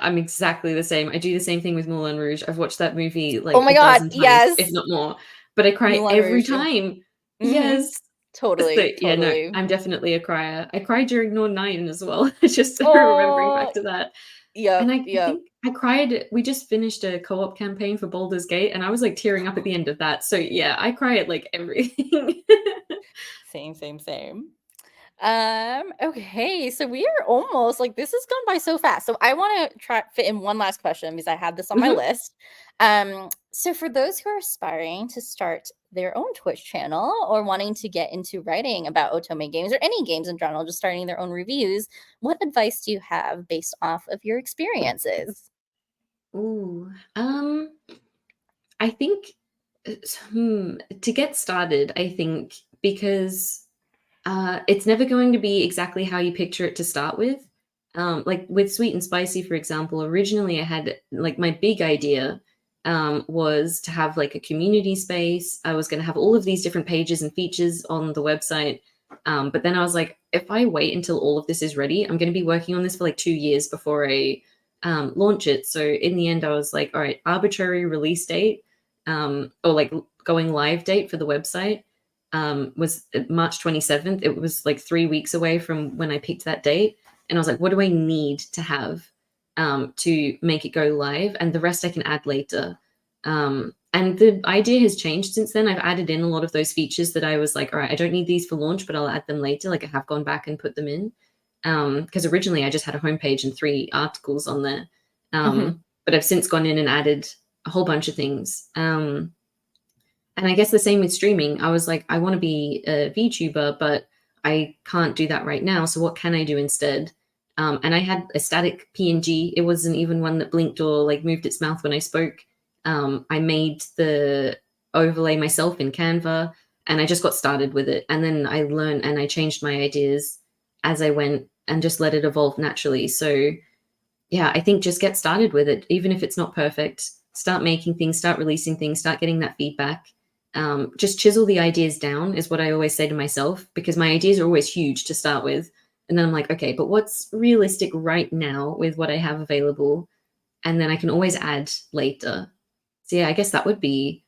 S2: I'm exactly the same. I do the same thing with Moulin Rouge. I've watched that movie
S1: Oh
S2: like
S1: my
S2: a
S1: god,
S2: dozen times, if
S1: yes!
S2: not more, but I cry
S1: Moulin
S2: every
S1: Rouge, yeah.
S2: time.
S1: Mhm.
S2: Yes. So,
S1: Totally,
S2: yeah, no,
S1: totally.
S2: I'm definitely a crier. I cried during Northern 9 as well, just remembering
S1: Oh,
S2: back to that. And
S1: yep,
S2: I
S1: yep.
S2: think I cried we just finished a co-op campaign for Baldur's Gate, and I was, like, tearing up at the end of that. So, yeah, I cry at, like, everything.
S1: Same, same, same. Okay, so we are almost like this has gone by so fast. So I want to try fit in one last question because I had this on my
S2: Mhm.
S1: list. So for those who are aspiring to start their own Twitch channel or wanting to get into writing about Otome games or any games in general, just starting their own reviews, what advice do you have based off of your experiences?
S2: Ooh, I think, to get started, I think because it's never going to be exactly how you picture it to start with. Like with Sweet and Spicy, for example, originally I had like my big idea was to have like a community space. I was going to have all of these different pages and features on the website. But then I was like, if I wait until all of this is ready, I'm going to be working on this for like 2 years before I launch it. So in the end, I was like, all right, arbitrary release date or like going live date for the website was March 27th. It was like 3 weeks away from when I picked that date. And I was like, what do I need to have to make it go live? And the rest I can add later. And the idea has changed since then. I've added in a lot of those features that I was like, all right, I don't need these for launch, but I'll add them later. Like I have gone back and put them in. Because originally I just had a homepage and 3 articles on there.
S1: Mhm.
S2: But I've since gone in and added a whole bunch of things. And I guess the same with streaming. I was like, I want to be a VTuber, but I can't do that right now. So what can I do instead? And I had a static PNG. It wasn't even one that blinked or like moved its mouth when I spoke. I made the overlay myself in Canva, and I just got started with it. And then I learned and I changed my ideas as I went and just let it evolve naturally. So yeah, I think just get started with it, even if it's not perfect. Start making things, start releasing things, start getting that feedback. Just chisel the ideas down, is what I always say to myself, because my ideas are always huge to start with. And then I'm like, okay, but what's realistic right now with what I have available? And then I can always add later. So yeah, I guess that would be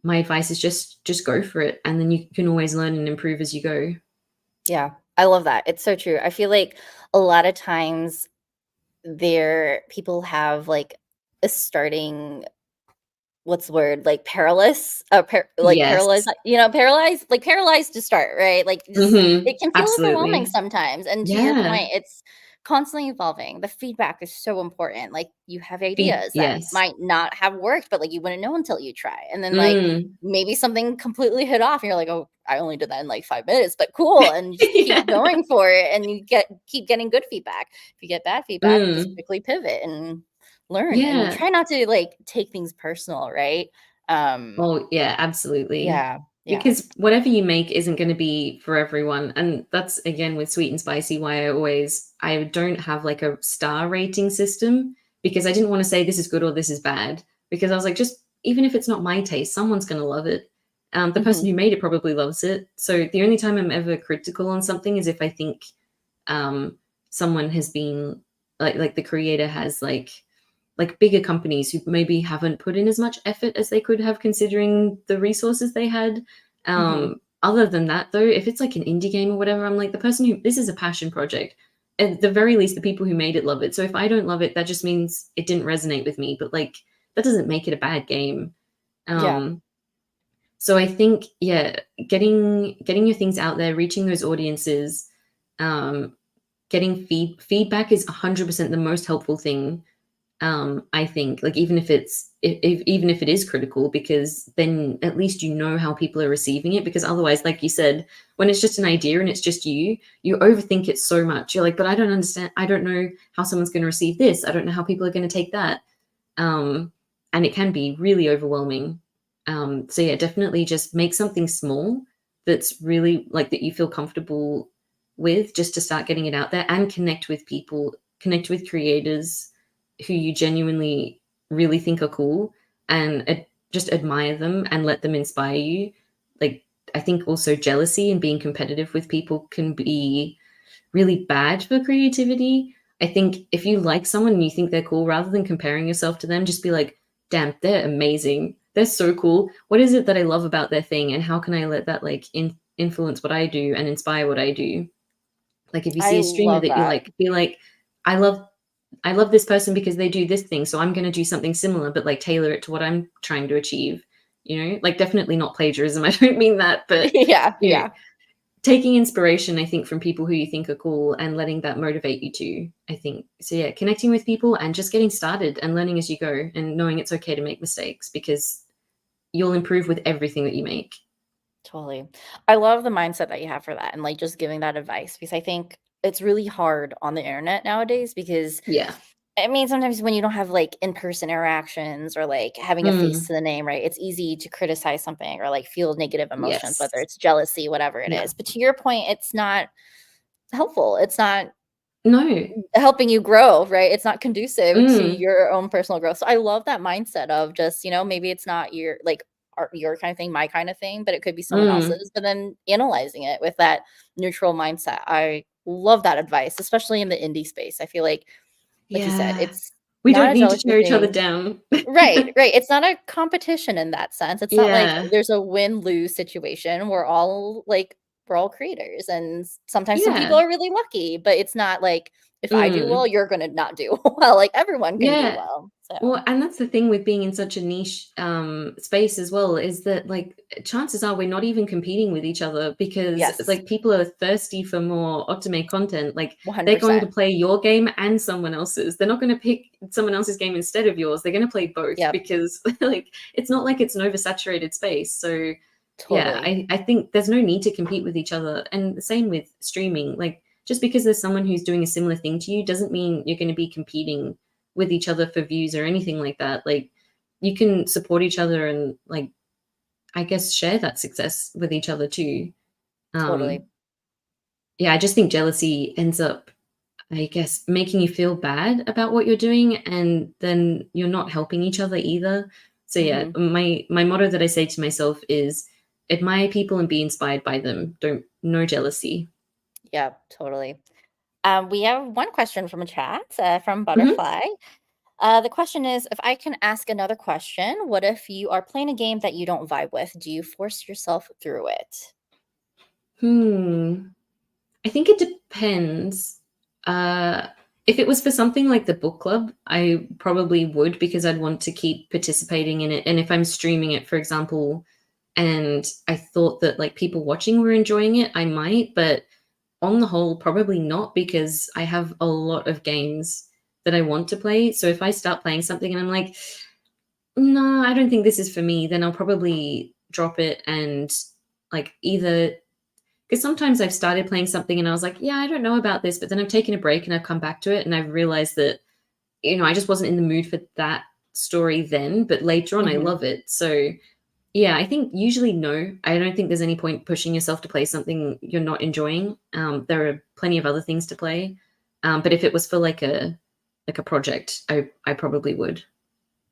S2: my advice is just go for it. And then you can always learn and improve as you go.
S1: Yeah, I love that. It's so true. I feel like a lot of times people have like a starting what's the word? Like perilous, like paralyzed,
S2: Yes.
S1: paralyzed to start, right? Like just
S2: Mm-hmm.
S1: it can feel overwhelming
S2: Absolutely.
S1: sometimes. And to your
S2: Yeah.
S1: point, it's constantly evolving. The feedback is so important. Like you have ideas that
S2: Yes.
S1: might not have worked, but like you wouldn't know until you try. And then like
S2: Mm.
S1: maybe something completely hit off and you're like, oh, I only did that in like 5 minutes, but cool. And you just keep
S2: Yeah.
S1: going for it and you keep getting good feedback. If you get bad feedback, you just
S2: Mm.
S1: quickly pivot and learn and
S2: Yeah.
S1: try not to like take things personal, right?
S2: Oh, yeah, absolutely.
S1: Yeah, yeah.
S2: Because whatever you make isn't going to be for everyone. And that's again with sweet and spicy why I don't have like a star rating system because I didn't want to say this is good or this is bad because I was like, just even if it's not my taste, someone's going to love it. The person
S1: Mhm,
S2: who made it probably loves it. So the only time I'm ever critical on something is if I think um, someone has been like the creator has like bigger companies who maybe haven't put in as much effort as they could have considering the resources they had.
S1: mhm.
S2: Other than that, though, if it's like an indie game or whatever, I'm like the person who this is a passion project. At the very least, the people who made it love it. So if I don't love it, that just means it didn't resonate with me. But like that doesn't make it a bad game.
S1: Yeah,
S2: Um, so I think yeah, getting your things out there, reaching those audiences, um, getting feedback is 100% the most helpful thing. I think like even if even if it is critical because then at least you know how people are receiving it because otherwise like you said when it's just an idea and it's just you overthink it so much you're like but I don't understand, I don't know how someone's going to receive this, I don't know how people are going to take that. um and it can be really overwhelming. So yeah, definitely just make something small that's really like that you feel comfortable with just to start getting it out there and connect with people, connect with creators who you genuinely really think are cool and just admire them and let them inspire you. Like I think also jealousy and being competitive with people can be really bad for creativity. I think if you like someone and you think they're cool, rather than comparing yourself to them, just be like, damn, they're amazing. They're so cool. What is it that I love about their thing? And how can I let that like influence what I do and inspire what I do? Like if you see
S1: I
S2: a streamer
S1: love
S2: that you
S1: that.
S2: like, be like, I love I love this person because they do this thing. So I'm gonna do something similar, but like tailor it to what I'm trying to achieve. You know, like definitely not plagiarism. I don't mean that, but
S1: Yeah,
S2: you know,
S1: yeah,
S2: taking inspiration, I think, from people who you think are cool and letting that motivate you too. I think so. Yeah, connecting with people and just getting started and learning as you go and knowing it's okay to make mistakes because you'll improve with everything that you make.
S1: totally. I love the mindset that you have for that and like just giving that advice because I think it's really hard on the internet nowadays because
S2: Yeah.
S1: I mean sometimes when you don't have like in-person interactions or like having a face
S2: Mm,
S1: to the name, right? It's easy to criticize something or like feel negative emotions,
S2: yes.
S1: whether it's jealousy, whatever it
S2: Yeah.
S1: is. But to your point, it's not helpful. It's not
S2: No.
S1: helping you grow, right? It's not conducive to
S2: Mm,
S1: your own personal growth. So I love that mindset of just, maybe it's not your like your kind of thing, my kind of thing, but it could be someone
S2: mm,
S1: else's, but then analyzing it with that neutral mindset. I love that advice, especially in the indie space. I feel like you said,
S2: yeah.
S1: it's
S2: We
S1: not
S2: don't
S1: a
S2: need to
S1: jealousy
S2: tear each other
S1: thing.
S2: down.
S1: Right, right. It's not a competition in that sense. It's not like
S2: Yeah.
S1: there's a win-lose situation. We're all creators and sometimes some people
S2: Yeah.
S1: are really lucky, but it's not like if I do well,
S2: Mm.
S1: you're gonna not do well. Like everyone can do
S2: Yeah.
S1: well. So,
S2: Well, and that's the thing with being in such a niche space as well is that like chances are we're not even competing with each other because
S1: yes,
S2: like people are thirsty for more Otome content. Like they're going to
S1: 100%.
S2: play your game and someone else's. They're not going to pick someone else's game instead of yours. They're going to play both
S1: Yep,
S2: because like it's not like it's an oversaturated space. So yeah,
S1: totally,
S2: I think there's no need to compete with each other. And the same with streaming. Like just because there's someone who's doing a similar thing to you doesn't mean you're going to be competing with each other for views or anything like that. Like you can support each other and like I guess share that success with each other too.
S1: totally.
S2: Um yeah, I just think jealousy ends up I guess making you feel bad about what you're doing and then you're not helping each other either. So yeah,
S1: Mhm.
S2: my motto that I say to myself is admire people and be inspired by them. Don't no jealousy.
S1: Yep, totally. We have one question from a chat from
S2: Mhm.
S1: Butterfly. The question is, if I can ask another question, what if you are playing a game that you don't vibe with? Do you force yourself through it?
S2: Hmm. I think it depends. Uh, if it was for something like the book club, I probably would because I'd want to keep participating in it. And if I'm streaming it, for example, and I thought that like people watching were enjoying it, I might. But on the whole, probably not, because I have a lot of games that I want to play. So if I start playing something and I'm like, no, I don't think this is for me, then I'll probably drop it and like either because sometimes I've started playing something and I was like, yeah, I don't know about this, but then I've taken a break and I've come back to it and I've realized that, I just wasn't in the mood for that story then, but later on I
S1: Mhm.
S2: love it. So yeah, I think usually no. I don't think there's any point pushing yourself to play something you're not enjoying. There are plenty of other things to play. But if it was for like a project, I probably would.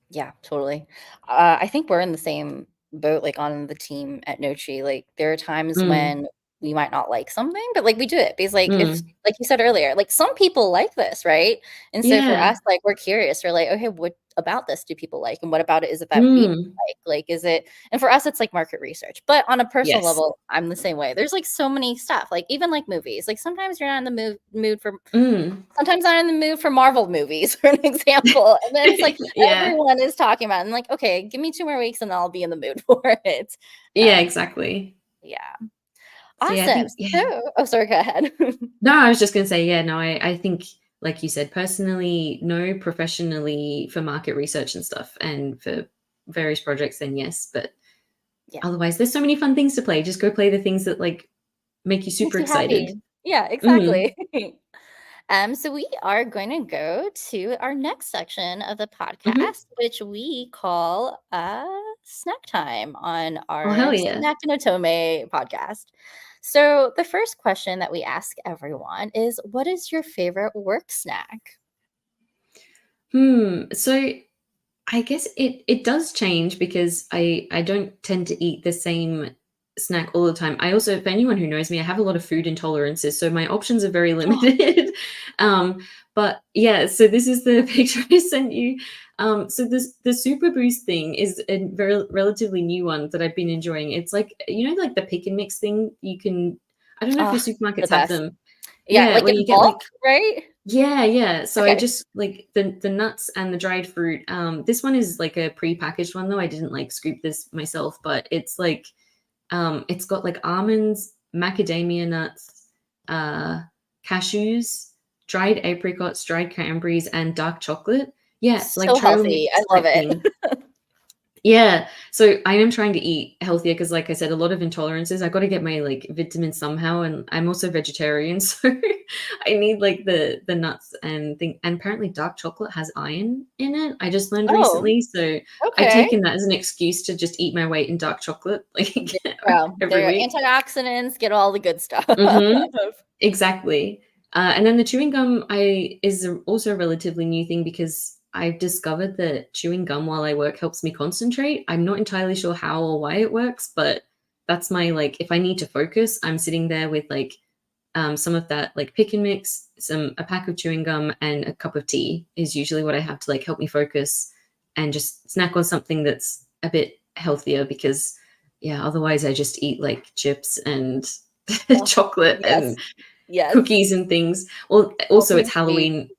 S1: Yeah, totally. I think we're in the same boat, like, on the team at Nochi. Like, there are times
S2: Mm,
S1: when we might not like something, but, like, we do it because, like, if
S2: mm,
S1: like you said earlier, like, some people like this, right? And so for
S2: yeah.
S1: us, like, we're curious. We're like, "Okay, what about this do people like? And what about it is it that we
S2: Mm,
S1: like? Like, is it" and for us, it's, like, market research. But on a personal
S2: yes.
S1: level, I'm the same way. There's, like, so many stuff, like, even, like, movies. Like, sometimes you're not in the mood for
S2: Mm.
S1: sometimes I'm in the mood for Marvel movies, for an example, and then it's like
S2: Yeah.
S1: everyone is talking about it. I'm like, "Okay, give me 2 more weeks and I'll be in the mood for it."
S2: Yeah,
S1: Um,
S2: exactly.
S1: yeah.
S2: So yeah, I
S1: Awesome.
S2: think yeah.
S1: So oh, sorry, go ahead.
S2: No, I was just gonna say, yeah, no, I think like you said, personally, no, professionally for market research and stuff and for various projects, then yes. But
S1: Yeah,
S2: otherwise, there's so many fun things to play. Just go play the things that like make you super
S1: makes you
S2: excited.
S1: happy. Yeah,
S2: Mm,
S1: exactly. So we are going to go to our next section of the
S2: mhm.
S1: podcast, which we call snack time on
S2: Oh, hell
S1: our
S2: yeah.
S1: Snack and Otome podcast. So the first question that we ask everyone is, what is your favorite work snack?
S2: So I guess it does change because I don't tend to eat the same snack all the time. I also, for anyone who knows me, I have a lot of food intolerances, so my options are very
S1: Oh,
S2: limited. um, but yeah, so this is the picture I sent you. So this the Super Boost thing is a very relatively new one that I've been enjoying. It's like like the pick and mix thing. You can I don't know if your
S1: oh, the
S2: supermarkets have
S1: best.
S2: them.
S1: Yeah,
S2: Yeah,
S1: like
S2: where
S1: in
S2: you get
S1: bulk,
S2: like
S1: right?
S2: yeah, yeah. So I
S1: Okay.
S2: just like the nuts and the dried fruit. This one is like a pre-packaged one though. I didn't like scoop this myself, but it's like it's got like almonds, macadamia nuts, uh cashews, dried apricots, dried cranberries, and dark chocolate. Yeah, like
S1: So
S2: trail
S1: healthy. I
S2: mix
S1: love
S2: type
S1: it.
S2: thing. Yeah. So I am trying to eat healthier because, like I said, a lot of intolerances. I got to get my like vitamins somehow, and I'm also vegetarian, so I need like the nuts and thing. And apparently, dark chocolate has iron in it. I just learned
S1: Oh,
S2: recently, so I've
S1: okay.
S2: taken that as an excuse to just eat my weight in dark chocolate like
S1: There you go.
S2: every
S1: There are
S2: week.
S1: antioxidants, get all the good stuff.
S2: Hmm. Exactly. And then the chewing gum also a relatively new thing because I've discovered that chewing gum while I work helps me concentrate. I'm not entirely sure how or why it works, but that's my like if I need to focus, I'm sitting there with like some of that like pick and mix, a pack of chewing gum and a cup of tea is usually what I have to like help me focus and just snack on something that's a bit healthier because yeah, otherwise I just eat like chips and
S1: Oh,
S2: chocolate and
S1: yes. Yes.
S2: cookies and things. Well, also
S1: Salty
S2: it's
S1: and sweet.
S2: Halloween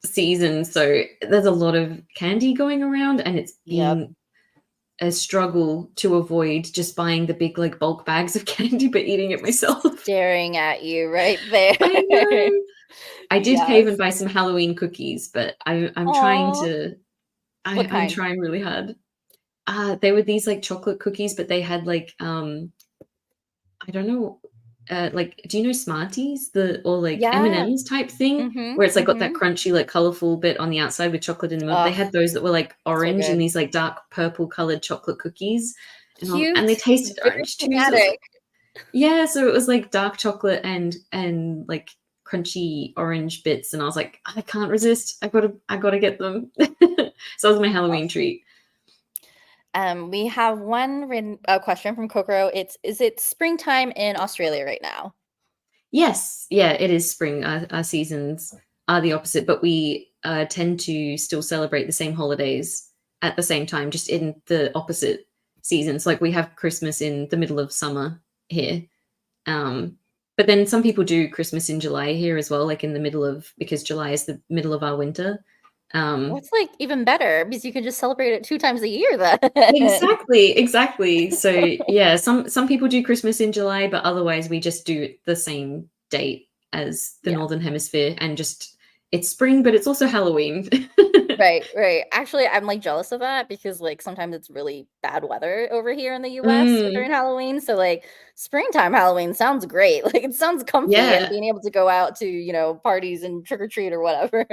S2: season, so there's a lot of candy going around, and it's
S1: Yep.
S2: been a struggle to avoid just buying the big like bulk bags of candy, but eating it myself.
S1: Staring at you right there.
S2: I know. I did cave and
S1: Yes.
S2: buy some Halloween cookies, but I'm trying
S1: Aw.
S2: to.
S1: What
S2: I'm
S1: kind?
S2: trying really hard. They were these like chocolate cookies, but they had like I don't know, like, do you know Smarties? Or like
S1: Yeah.
S2: M&M's type thing,
S1: Mhm,
S2: where it's like got that
S1: mhm.
S2: crunchy, like colorful bit on the outside with chocolate in the middle. They
S1: Ugh,
S2: had those that were like
S1: so
S2: orange and
S1: good.
S2: these like dark purple colored chocolate cookies, and they
S1: Cute,
S2: tasted
S1: very
S2: orange too. So it was
S1: thematic.
S2: like yeah, so it was like dark chocolate and like crunchy orange bits, and I was like, I can't resist. I gotta get them. So that was my Halloween
S1: Awesome.
S2: treat.
S1: We have one question from Kokoro. Is it springtime in Australia right now?
S2: Yes, yeah, it is spring. Our seasons are the opposite, but we tend to still celebrate the same holidays at the same time, just in the opposite seasons. Like we have Christmas in the middle of summer here, but then some people do Christmas in July here as well, like in the middle of because July is the middle of our winter.
S1: Well,
S2: Um,
S1: it's, like, even better because you can just celebrate it 2 times a year then.
S2: exactly, exactly. So yeah, some people do Christmas in July, but otherwise we just do it the same date as the
S1: Yeah.
S2: Northern Hemisphere, and just it's spring, but it's also Halloween.
S1: Right, right. Actually, I'm, like, jealous of that because, like, sometimes it's really bad weather over here in the US during
S2: Mm,
S1: Halloween, so, like, springtime Halloween sounds great, like, it sounds comfy and
S2: yeah.
S1: being able to go out to, parties and trick or treat or whatever.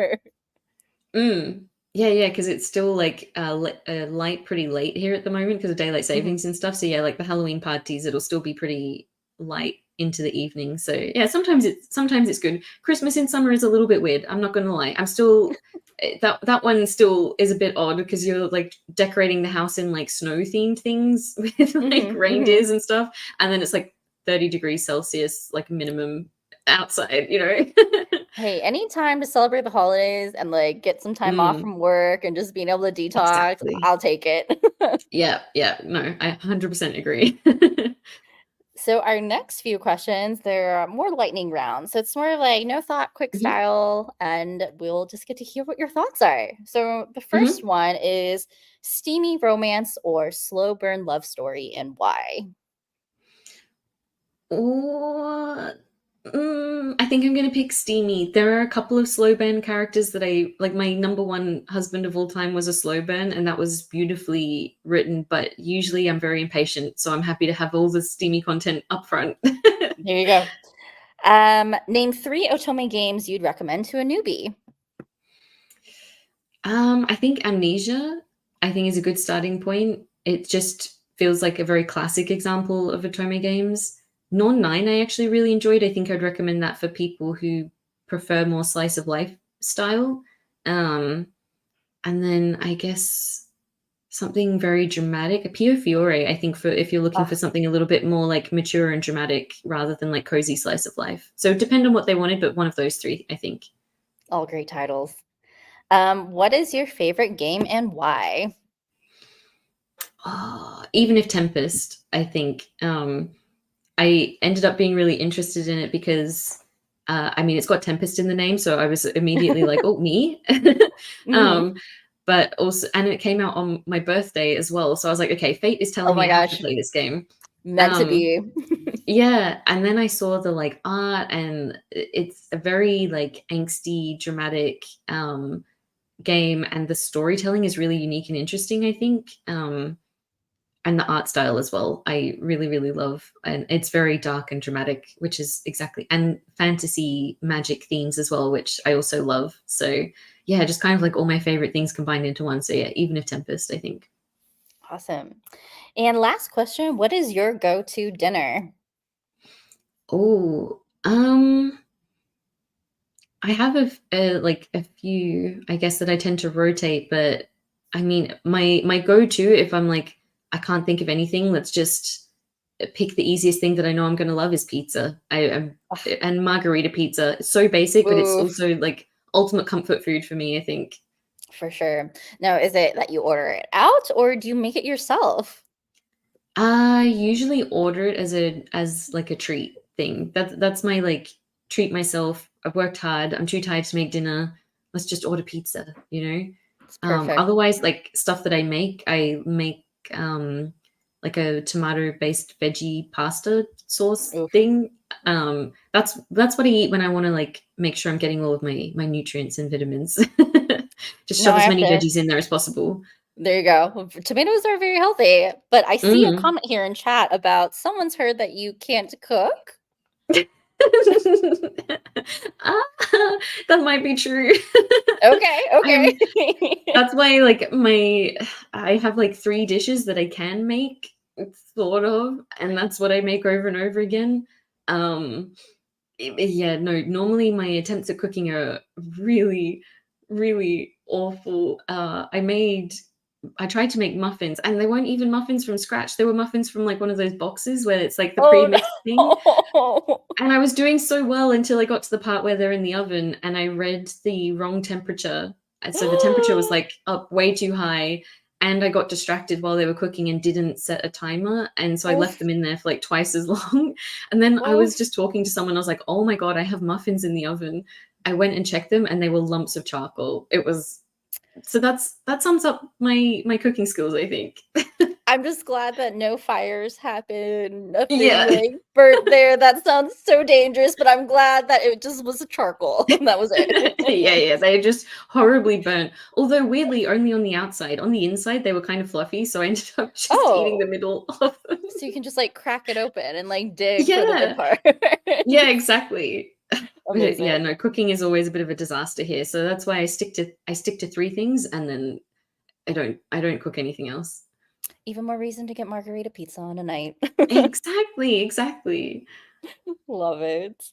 S2: Mm. Yeah, yeah, because it's still, like, light pretty late here at the moment because of daylight
S1: Mhm.
S2: savings and stuff, so, yeah, like, the Halloween parties, it'll still be pretty light into the evening, so, yeah, sometimes it's good. Christmas in summer is a little bit weird, I'm not gonna lie. I'm still that one still is a bit odd because you're, like, decorating the house in, like, snow-themed things with, like,
S1: Mhm,
S2: reindeers
S1: mhm.
S2: and stuff, and then it's, like, 30 degrees Celsius, like, minimum outside, you know?
S1: Hey, any time to celebrate the holidays and, like, get some time off
S2: Mm,
S1: from work and just being able to detox,
S2: exactly.
S1: I'll take it.
S2: Yeah, yeah, no, I 100% agree.
S1: So our next few questions, they're more lightning rounds. So it's more like no thought, quick
S2: Mhm,
S1: style, and we'll just get to hear what your thoughts are. So the first
S2: mhm.
S1: one is steamy romance or slow burn love story and why?
S2: Or I think I'm gonna pick Steamy. There are a couple of slow burn characters that I like. My number one husband of all time was a slow burn, and that was beautifully written, but usually I'm very impatient, so I'm happy to have all the steamy content up front.
S1: Here you go. Name 3 Otome games you'd recommend to a newbie.
S2: I think Amnesia, I think is a good starting point. It just feels like a very classic example of Otome games. Non 9 I actually really enjoyed. I think I'd recommend that for people who prefer more slice of life style. Um, and then I guess something very dramatic, a Pio Fiore, I think for if you're looking for
S1: Ah,
S2: something a little bit more like mature and dramatic rather than like cozy slice of life. So depend on what they wanted, but one of those three, I think.
S1: all great titles. What is your favorite game and why?
S2: Even if Tempest, I think I ended up being really interested in it because I mean it's got Tempest in the name, so I was immediately like, oh, me.
S1: Mhm.
S2: um, but also, and it came out on my birthday as well, so I was like, okay, fate is
S1: Oh
S2: telling me
S1: my
S2: I have to
S1: gosh,
S2: play this game.
S1: meant to
S2: Um,
S1: be.
S2: yeah, and then I saw the like art, and it's a very like angsty, dramatic game, and the storytelling is really unique and interesting. I think. And the art style as well, I really, really love, and it's very dark and dramatic, which is exactly and fantasy magic themes as well, which I also love. So yeah, just kind of like all my favorite things combined into one. So yeah, even if Tempest, I think.
S1: Awesome. And last question, what is your go-to dinner?
S2: Oh, I have like a few, I guess, that I tend to rotate, but I mean, my go-to if I'm like I can't think of anything, let's just pick the easiest thing that I know I'm going to love is pizza. I am
S1: Ugh,
S2: and margarita pizza. It's so basic, but it's
S1: oof,
S2: also like ultimate comfort food for me, I think.
S1: for sure. Now, is it that you order it out or do you make it yourself?
S2: I usually order it as like a treat thing. That's my like treat myself. I've worked hard. I'm too tired to make dinner. Let's just order pizza, you know?
S1: It's perfect.
S2: Otherwise, like stuff that I make like a tomato-based veggie pasta sauce
S1: Oof.
S2: thing. That's what I eat when I want to like make sure I'm getting all of my nutrients and vitamins. Just
S1: No,
S2: shove
S1: I
S2: as
S1: have
S2: many
S1: to.
S2: veggies in there as possible.
S1: There you go. Tomatoes are very healthy, but I see a
S2: Mhm.
S1: comment here in chat about someone's heard that you can't cook.
S2: Ah, that might be true.
S1: Okay,
S2: I'm
S1: okay.
S2: That's why, like, I have, like, 3 dishes that I can make, sort of, and that's what I make over and over again. Um, yeah, no, normally my attempts at cooking are really, really awful. I tried to make muffins, and they weren't even muffins from scratch, they were muffins from, like, one of those boxes where it's, like, the
S1: Oh
S2: pre-mixed thing.
S1: no.
S2: And I was doing so well until I got to the part where they're in the oven and I read the wrong temperature. And so the temperature was like up way too high. And I got distracted while they were cooking and didn't set a timer. And so I left
S1: Oof,
S2: them in there for like twice as long. And then I was
S1: oof.
S2: just talking to someone. I was like, oh my God, I have muffins in the oven. I went and checked them and they were lumps of charcoal. It was so that sums up my cooking skills, I think.
S1: I'm just glad that no fires happened, nothing
S2: Yeah.
S1: like burnt there. That sounds so dangerous, but I'm glad that it just was a charcoal. That was
S2: Yeah,
S1: it.
S2: yeah, they just horribly burnt. Although weirdly, only on the outside. On the inside, they were kind of fluffy, so I ended up just eating
S1: Oh,
S2: the middle of them.
S1: so you can just like crack it open and like dig for the good
S2: Yeah,
S1: part.
S2: yeah, exactly. But yeah,
S1: Amazing.
S2: no, cooking is always a bit of a disaster here, so that's why I stick to 3 things, and then I don't cook anything else.
S1: Even more reason to get margarita pizza on a night.
S2: Exactly, exactly.
S1: Love it.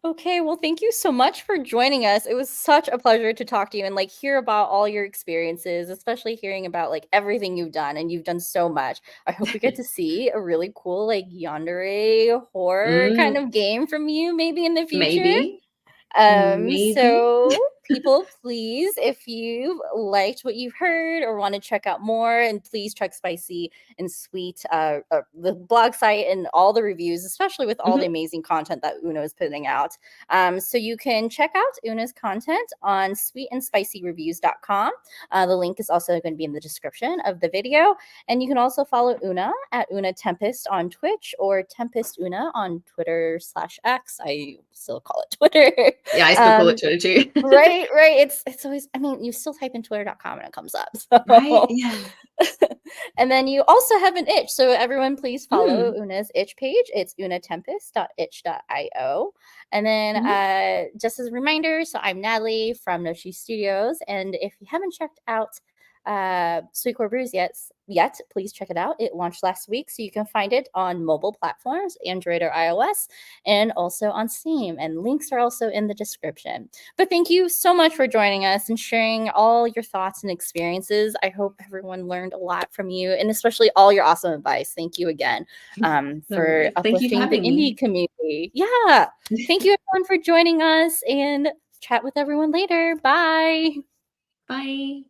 S1: Okay, well, thank you so much for joining us. It was such a pleasure to talk to you and like hear about all your experiences, especially hearing about like everything you've done, and you've done so much. I hope we get to see a really cool like yandere horror kind
S2: Mm,
S1: of game from you maybe in the future.
S2: maybe, maybe.
S1: So people, please, if you liked what you've heard or want to check out more, and please check Spicy and Sweet, the blog site and all the reviews, especially with all the
S2: Mhm,
S1: amazing content that Una is putting out. So you can check out Una's content on sweetandspicyreviews.com. The link is also going to be in the description of the video. And you can also follow Una at OonaTempest on Twitch or Tempest Una on Twitter/X. I still call it Twitter.
S2: yeah, I still call it
S1: um,
S2: chili too.
S1: right. It's always, I mean, you still type in twitter.com and it comes up.
S2: Right?
S1: So
S2: Yeah.
S1: and then you also have an itch. So everyone please follow
S2: Mm,
S1: Una's itch page. It's unatempest.itch.io. And then
S2: mhm,
S1: just as a reminder, so I'm Natalie from Nochi Studios. And if you haven't checked out Sweetcore Brews yet, please check it out. It launched last week, so you can find it on mobile platforms, Android or iOS, and also on Steam. And links are also in the description. But thank you so much for joining us and sharing all your thoughts and experiences. I hope everyone learned a lot from you, and especially all your awesome advice. Thank you again
S2: no
S1: for
S2: worries. Thank you for
S1: uplifting the
S2: having
S1: indie
S2: me.
S1: community. Yeah. Thank you, everyone, for joining us, and chat with everyone later. Bye.
S2: Bye.